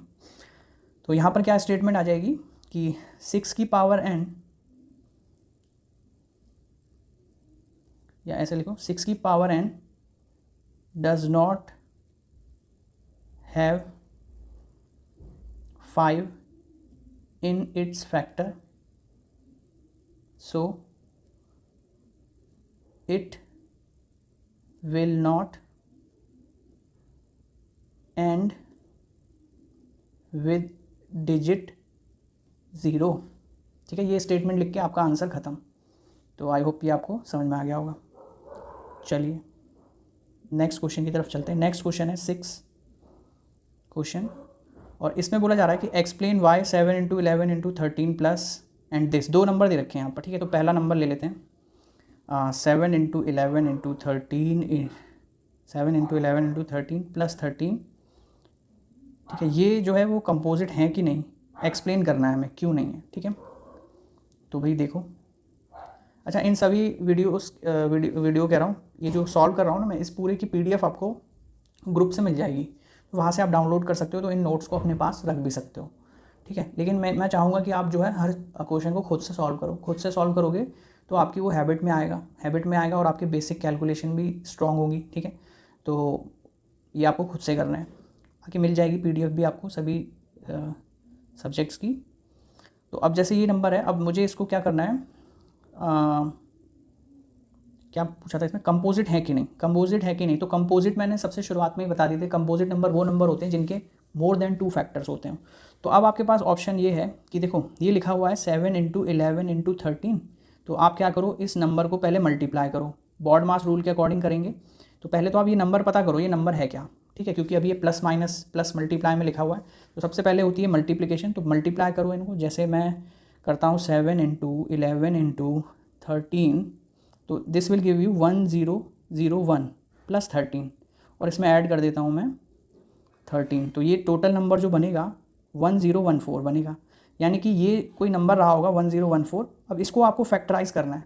Speaker 1: तो यहाँ पर क्या स्टेटमेंट आ जाएगी कि 6 की पावर n, या ऐसे लिखो 6 की power n does not have 5 in its factor, so it will not end with digit 0, ठीक है। ये स्टेटमेंट लिख के आपका आंसर ख़त्म। तो आई होप ये आपको समझ में आ गया होगा। चलिए नेक्स्ट क्वेश्चन की तरफ चलते हैं। नेक्स्ट क्वेश्चन है 6 क्वेश्चन, और इसमें बोला जा रहा है कि explain why 7 into 11 into 13 plus and this. 2 number दे रखे हैं यहाँ पर, ठीक है। तो पहला नंबर ले लेते हैं 7 into 11 into 13, 7 into 11 into 13 plus 13, ठीक है। ये जो है वो कंपोजिट हैं कि नहीं, एक्सप्लेन करना है हमें क्यों नहीं है, ठीक है। तो भाई देखो, अच्छा इन सभी वीडियो कह रहा हूँ, ये जो सॉल्व कर रहा हूँ ना मैं, इस पूरे की PDF आपको ग्रुप से मिल जाएगी, तो वहाँ से आप डाउनलोड कर सकते हो, तो इन नोट्स को अपने पास रख भी सकते हो, ठीक है। लेकिन मैं चाहूँगा कि आप जो है हर क्वेश्चन को खुद से सॉल्व करो। खुद से सॉल्व करोगे तो आपकी वो हैबिट में आएगा और आपकी बेसिक कैलकुलेशन भी स्ट्रॉन्ग होगी, ठीक है। तो ये आपको खुद से करना है, बाकी मिल जाएगी PDF भी आपको सभी सब्जेक्ट्स की। तो अब जैसे ये नंबर है, अब मुझे इसको क्या करना है, क्या पूछा था इसमें, कंपोजिट है कि नहीं, कंपोजिट है कि नहीं। तो कंपोजिट मैंने सबसे शुरुआत में ही बता दिए थे, कंपोजिट नंबर वो नंबर होते हैं जिनके मोर देन 2 फैक्टर्स होते हैं। तो अब आपके पास ऑप्शन ये है कि देखो ये लिखा हुआ है 7 इंटू 11 इंटू 13, तो आप क्या करो, इस नंबर को पहले मल्टीप्लाई करो, बॉड मास रूल के अकॉर्डिंग करेंगे। तो पहले तो आप ये नंबर पता करो ये नंबर है क्या, ठीक है, क्योंकि अभी ये प्लस माइनस प्लस मल्टीप्लाई में लिखा हुआ है। तो सबसे पहले होती है मल्टीप्लिकेशन, तो मल्टीप्लाई करो इनको, जैसे मैं करता हूँ 7 इंटू 11 इंटू 13, तो this will give you 1001 plus 13, और इसमें ऐड कर देता हूँ मैं 13, तो ये टोटल नंबर जो बनेगा 1014 बनेगा, यानी कि ये कोई नंबर रहा होगा 1014। अब इसको आपको फैक्टराइज करना है,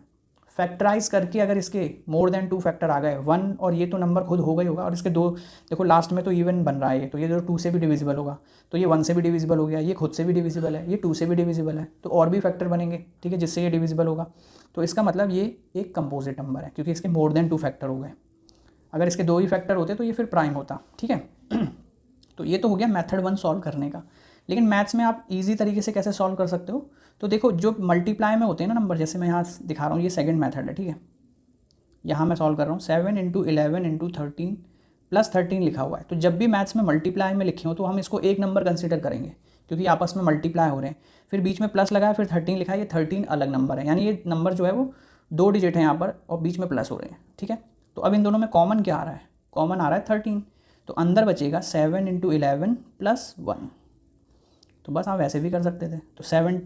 Speaker 1: फैक्टराइज करके अगर इसके मोर देन 2 फैक्टर आ गए 1, और ये तो नंबर खुद हो गई होगा, और इसके 2 देखो लास्ट में तो इवन बन रहा है, तो ये जो 2 से भी डिविजिबल होगा, तो ये 1 से भी डिविजिबल हो गया, ये खुद से भी डिविजिबल है, ये 2 से भी डिविजिबल है, तो और भी फैक्टर बनेंगे, ठीक है, जिससे ये डिविजिबल होगा। तो इसका मतलब ये एक कंपोजिट नंबर है, क्योंकि इसके मोर देन 2 फैक्टर हो गए। अगर इसके 2 ही फैक्टर होते तो ये फिर प्राइम होता, ठीक है। तो ये तो हो गया मेथड 1 सॉल्व करने का। लेकिन मैथ्स में आप इजी तरीके से कैसे सॉल्व कर सकते हो, तो देखो जो मल्टीप्लाई में होते हैं ना नंबर, जैसे मैं यहाँ दिखा रहा हूँ, ये सेकंड मेथड है, ठीक है। यहाँ मैं सॉल्व कर रहा हूँ 7 इंटू 11 इंटू 13 प्लस 13 लिखा हुआ है। तो जब भी मैथ्स में मल्टीप्लाई में लिखे हो तो हम इसको एक नंबर कंसिडर करेंगे, क्योंकि आपस में मल्टीप्लाई हो रहे हैं। फिर बीच में प्लस लगाया, फिर 13 लिखा है, ये 13 अलग नंबर है, यानी ये नंबर जो है वो 2 डिजिट है यहाँ पर, और बीच में प्लस हो रहे हैं, ठीक है। तो अब इन दोनों में कॉमन क्या आ रहा है, कॉमन आ रहा है 13, तो अंदर बचेगा 7 इंटू 11 प्लस 1। तो बस आप वैसे भी कर सकते थे, तो 7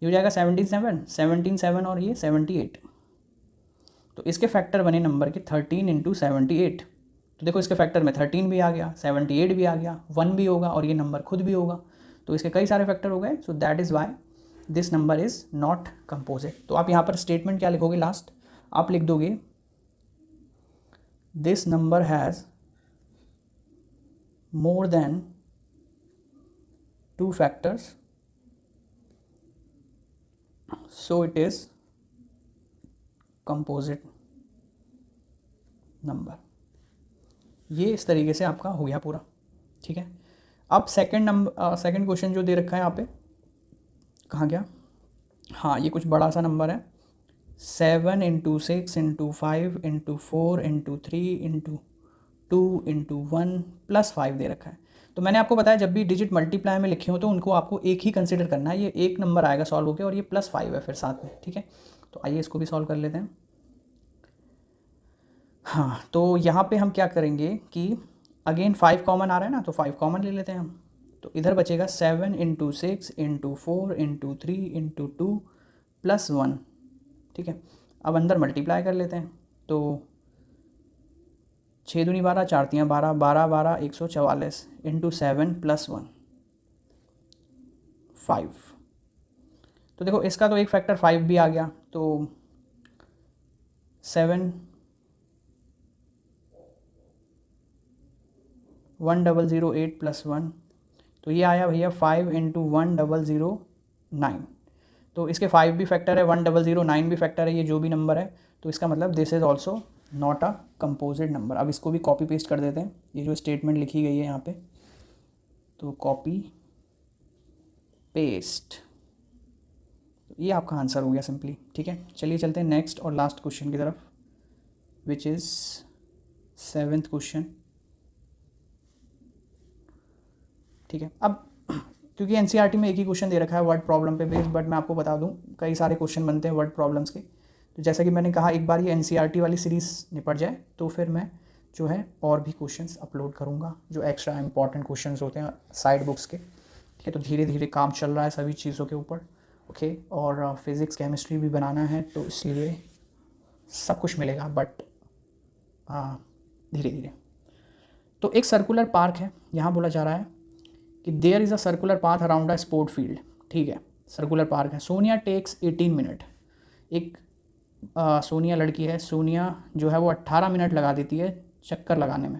Speaker 1: ये हो जाएगा 17 7 और ये 78। तो इसके फैक्टर बने नंबर के 13 इंटू 78। तो देखो इसके फैक्टर में 13 भी आ गया, 78 भी आ गया, 1 भी होगा, और ये नंबर खुद भी होगा, तो इसके कई सारे फैक्टर हो गए। So that is why this number is not composite. तो आप यहाँ पर स्टेटमेंट क्या लिखोगे, लास्ट आप लिख दोगे this number has more than 2 factors, so it is composite number. ये इस तरीके से आपका हो गया पूरा, ठीक है। अब सेकंड क्वेश्चन जो दे रखा है यहाँ पे, कहाँ गया, हाँ ये कुछ बड़ा सा नंबर है, 7 into 6 into 5 into 4 into 3 into 2 into 1 plus 5 दे रखा है। तो मैंने आपको बताया जब भी डिजिट मल्टीप्लाई में लिखे हो तो उनको आपको एक ही कंसिडर करना है, ये एक नंबर आएगा सॉल्व होकर, और ये +5 है फिर साथ में, ठीक है। तो आइए इसको भी सॉल्व कर लेते हैं। हाँ, तो यहाँ पे हम क्या करेंगे कि अगेन 5 कॉमन आ रहा है ना, तो 5 कॉमन ले लेते हैं हम। तो इधर बचेगा 7 × 6 × 4 × 3 × 2 + 1, ठीक है। अब अंदर मल्टीप्लाई कर लेते हैं, तो 6 दूनी 12, 4 तियाँ 12, 12 12 144 × 7 + 1 5। तो देखो इसका तो एक फैक्टर 5 भी आ गया, तो 7 1008 + 1, तो ये आया भैया 5 × 1009। तो इसके 5 भी फैक्टर है, 1009 भी फैक्टर है, ये जो भी नंबर है। तो इसका मतलब this is also not a composite number. अब इसको भी कॉपी पेस्ट कर देते हैं, ये जो स्टेटमेंट लिखी गई है यहाँ पे, तो कॉपी पेस्ट, तो ये आपका आंसर हो गया सिंपली, ठीक है। चलिए चलते हैं नेक्स्ट और लास्ट क्वेश्चन की तरफ, विच इज़ 7th क्वेश्चन, ठीक है। अब क्योंकि एनसीईआरटी में एक ही क्वेश्चन दे रखा है वर्ड प्रॉब्लम पे बेस्ड, बट मैं आपको बता दूं कई सारे क्वेश्चन बनते हैं वर्ड प्रॉब्लम्स के। तो जैसा कि मैंने कहा, एक बार ये एनसीईआरटी वाली सीरीज़ निपट जाए तो फिर मैं जो है और भी क्वेश्चंस अपलोड करूंगा जो एक्स्ट्रा इंपॉर्टेंट क्वेश्चंस होते हैं साइड बुक्स के, ठीक है। तो धीरे धीरे काम चल रहा है सभी चीज़ों के ऊपर, ओके। और फिज़िक्स केमिस्ट्री भी बनाना है, तो इसलिए सब कुछ मिलेगा, बट धीरे धीरे। तो एक सर्कुलर पार्क है, यहाँ बोला जा रहा है कि there is a circular path around a sport field, ठीक है। सर्कुलर पार्क है, सोनिया टेक्स 18 मिनट। एक सोनिया लड़की है, सोनिया जो है वो 18 मिनट लगा देती है चक्कर लगाने में,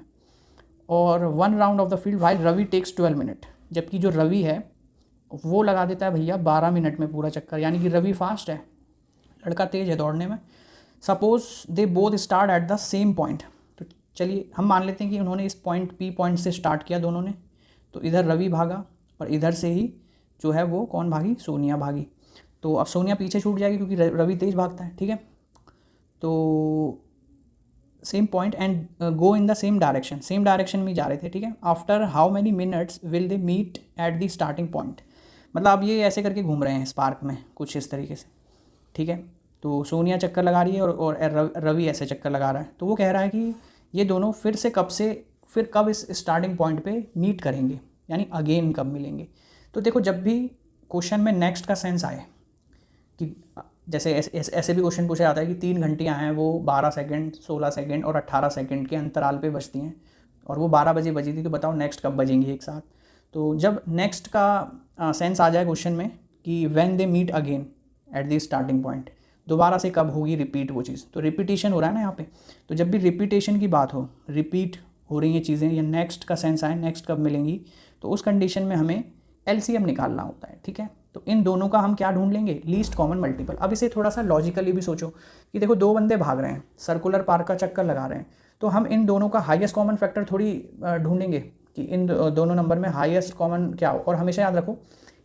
Speaker 1: और 1 round of the field while Ravi takes 12 minute. जबकि जो रवि है वो लगा देता है भैया 12 मिनट में पूरा चक्कर, यानी कि रवि फास्ट है, लड़का तेज है दौड़ने में। Suppose they both start at the same point, तो चलिए हम मान लेते हैं कि उन्होंने इस पॉइंट पी पॉइंट से स्टार्ट किया दोनों ने। तो इधर रवि भागा और इधर से ही जो है वो कौन भागी, सोनिया भागी। तो अब सोनिया पीछे छूट जाएगी क्योंकि रवि तेज भागता है, ठीक है। तो same point and go in the same direction, same direction में जा रहे थे, ठीक है। After how many minutes will they meet at the starting point, मतलब अब ये ऐसे करके घूम रहे हैं इस पार्क में कुछ इस तरीके से, ठीक है। तो सोनिया चक्कर लगा रही है और रवि ऐसे चक्कर लगा रहा है। तो वो कह रहा है कि ये दोनों फिर कब इस स्टार्टिंग पॉइंट पे मीट करेंगे, यानी अगेन कब मिलेंगे। तो देखो जब भी क्वेश्चन में नेक्स्ट का सेंस आए, कि जैसे ऐसे भी क्वेश्चन पूछा जाता है कि 3 घंटियाँ हैं, वो 12 सेकंड 16 सेकंड और 18 सेकंड के अंतराल पे बजती हैं, और वो 12 बजे बजी थी, तो बताओ नेक्स्ट कब बजेंगी एक साथ। तो जब नेक्स्ट का सेंस आ जाए क्वेश्चन में कि when they meet again at the starting point, दोबारा से कब होगी रिपीट वो चीज़, तो रिपीटेशन हो रहा है ना यहाँ पे। तो जब भी रिपीटेशन की बात हो, रिपीट हो रही हैं चीज़ें, या नेक्स्ट का सेंस आए, नेक्स्ट कब मिलेंगी, तो उस कंडीशन में हमें एलसीएम निकालना होता है, ठीक है। तो इन दोनों का हम क्या ढूंढ लेंगे, लीस्ट कॉमन मल्टीपल। अब इसे थोड़ा सा लॉजिकली भी सोचो कि देखो 2 बंदे भाग रहे हैं, सर्कुलर पार्क का चक्कर लगा रहे हैं, तो हम इन दोनों का हाईएस्ट कॉमन फैक्टर थोड़ी ढूंढेंगे कि इन दोनों नंबर में हाईएस्ट कॉमन क्या हो। और हमेशा याद रखो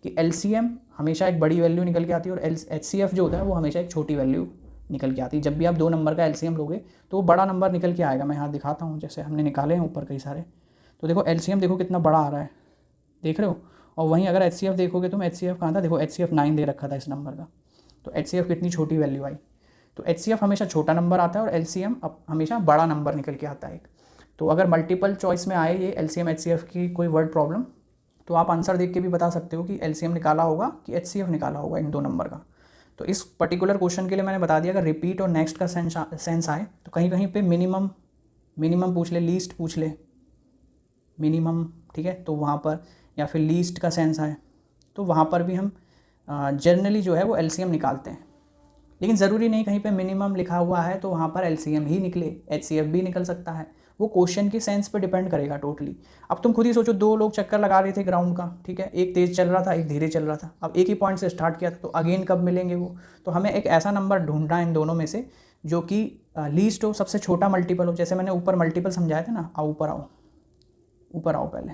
Speaker 1: कि एलसीएम हमेशा एक बड़ी वैल्यू निकल के आती है, और एचसीएफ जो होता है वो हमेशा एक छोटी वैल्यू निकल के आती है। जब भी आप 2 नंबर का एलसीएम लोगे तो वो बड़ा नंबर निकल के आएगा। मैं यहाँ दिखाता हूँ, जैसे हमने निकाले हैं ऊपर कई सारे, तो देखो एलसीएम देखो कितना बड़ा आ रहा है, देख रहे हो। और वहीं अगर एचसीएफ देखोगे तुम, एचसीएफ कहाँ था, देखो एचसीएफ 9 दे रखा था इस नंबर का, तो एचसीएफ कितनी छोटी वैल्यू आई। तो एचसीएफ हमेशा छोटा नंबर आता है और एलसीएम हमेशा बड़ा नंबर निकल के आता है एक। तो अगर मल्टीपल चॉइस में आए ये एलसीएम एचसीएफ की कोई वर्ड प्रॉब्लम, तो आप आंसर देख के भी बता सकते हो कि एलसीएम निकाला होगा कि एचसीएफ निकाला होगा इन 2 नंबर का। तो इस पर्टिकुलर क्वेश्चन के लिए मैंने बता दिया, अगर रिपीट और नेक्स्ट का सेंस आए तो कहीं कहीं पे मिनिमम पूछ ले, लीस्ट पूछ ले, मिनिमम, ठीक है। तो वहाँ पर, या फिर लीस्ट का सेंस आए तो वहाँ पर भी हम जनरली जो है वो एलसीएम निकालते हैं। लेकिन ज़रूरी नहीं कहीं पे मिनिमम लिखा हुआ है तो वहाँ पर एलसीएम ही निकले, एचसीएफ भी निकल सकता है। वो क्वेश्चन के सेंस पे डिपेंड करेगा टोटली। अब तुम खुद ही सोचो, 2 लोग चक्कर लगा रहे थे ग्राउंड का, ठीक है, एक तेज़ चल रहा था एक धीरे चल रहा था। अब एक ही पॉइंट से स्टार्ट किया था, तो अगेन कब मिलेंगे वो। तो हमें एक ऐसा नंबर ढूंढना है इन दोनों में से जो कि लीस्ट हो, सबसे छोटा मल्टीपल हो। जैसे मैंने ऊपर मल्टीपल समझाया था ना, ऊपर आओ पहले।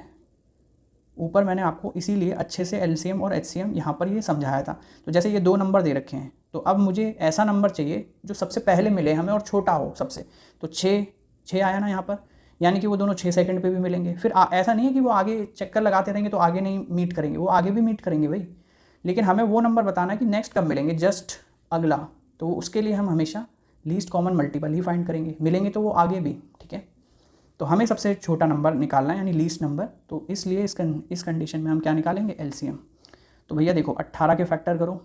Speaker 1: ऊपर मैंने आपको इसीलिए अच्छे से एलसीएम और एचसीएम यहाँ पर ये समझाया था। तो जैसे ये 2 नंबर दे रखे हैं, तो अब मुझे ऐसा नंबर चाहिए जो सबसे पहले मिले हमें और छोटा हो सबसे। तो 6 आया ना यहाँ पर, यानी कि वो दोनों 6 सेकंड पे भी मिलेंगे। फिर ऐसा नहीं है कि वो आगे चक्कर लगाते रहेंगे तो आगे नहीं मीट करेंगे, वो आगे भी मीट करेंगे भाई, लेकिन हमें वो नंबर बताना है कि नेक्स्ट कब मिलेंगे, जस्ट अगला। तो उसके लिए हम हमेशा लीस्ट कॉमन मल्टीपल ही फाइंड करेंगे, मिलेंगे तो वो आगे भी, ठीक है। तो हमें सबसे छोटा नंबर निकालना है यानी लीस्ट नंबर, तो इसलिए इस कंडीशन में हम क्या निकालेंगे, एलसीएम। तो भैया देखो 18 के फैक्टर करो,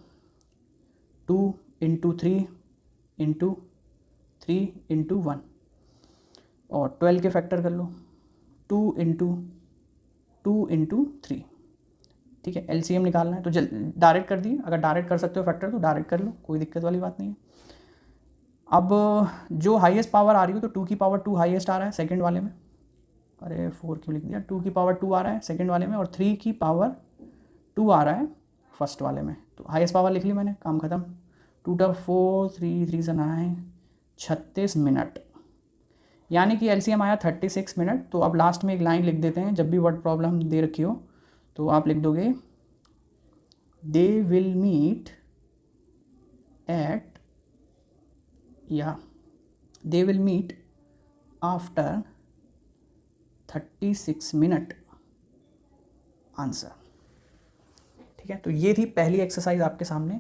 Speaker 1: 2 × 3 × 3 × 1, और 12 के फैक्टर कर लो, 2 × 2 × 3, ठीक है। एलसीएम निकालना है तो डायरेक्ट कर दिए, अगर डायरेक्ट कर सकते हो फैक्टर तो डायरेक्ट कर लो, कोई दिक्कत वाली बात नहीं है। अब जो हाईएस्ट पावर आ रही हो तो 2 की पावर 2 हाईएस्ट आ रहा है सेकंड वाले में, अरे 4 क्यों लिख दिया, 2 की पावर 2 आ रहा है सेकंड वाले में, और 3 की पावर 2 आ रहा है फर्स्ट वाले में, तो हाईएस्ट पावर लिख ली मैंने, काम खत्म। 2 × 4 3 3 से 9, 36 मिनट, यानी कि एलसीएम आया 36 मिनट। तो अब लास्ट में एक लाइन लिख देते हैं, जब भी वर्ड प्रॉब्लम दे रखी हो तो आप लिख दोगे दे विल मीट एट, या they will meet after 36 minute answer, ठीक है। तो ये थी पहली एक्सरसाइज आपके सामने।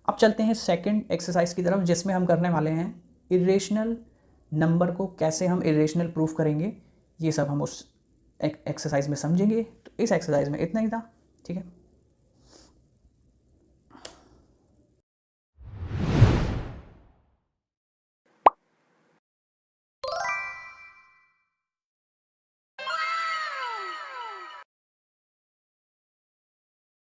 Speaker 1: अब चलते हैं सेकंड एक्सरसाइज की तरफ, जिसमें हम करने वाले हैं इरेशनल नंबर को कैसे हम इरेशनल प्रूफ करेंगे, ये सब हम उस एक्सरसाइज में समझेंगे। तो इस एक्सरसाइज में इतना ही था, ठीक है।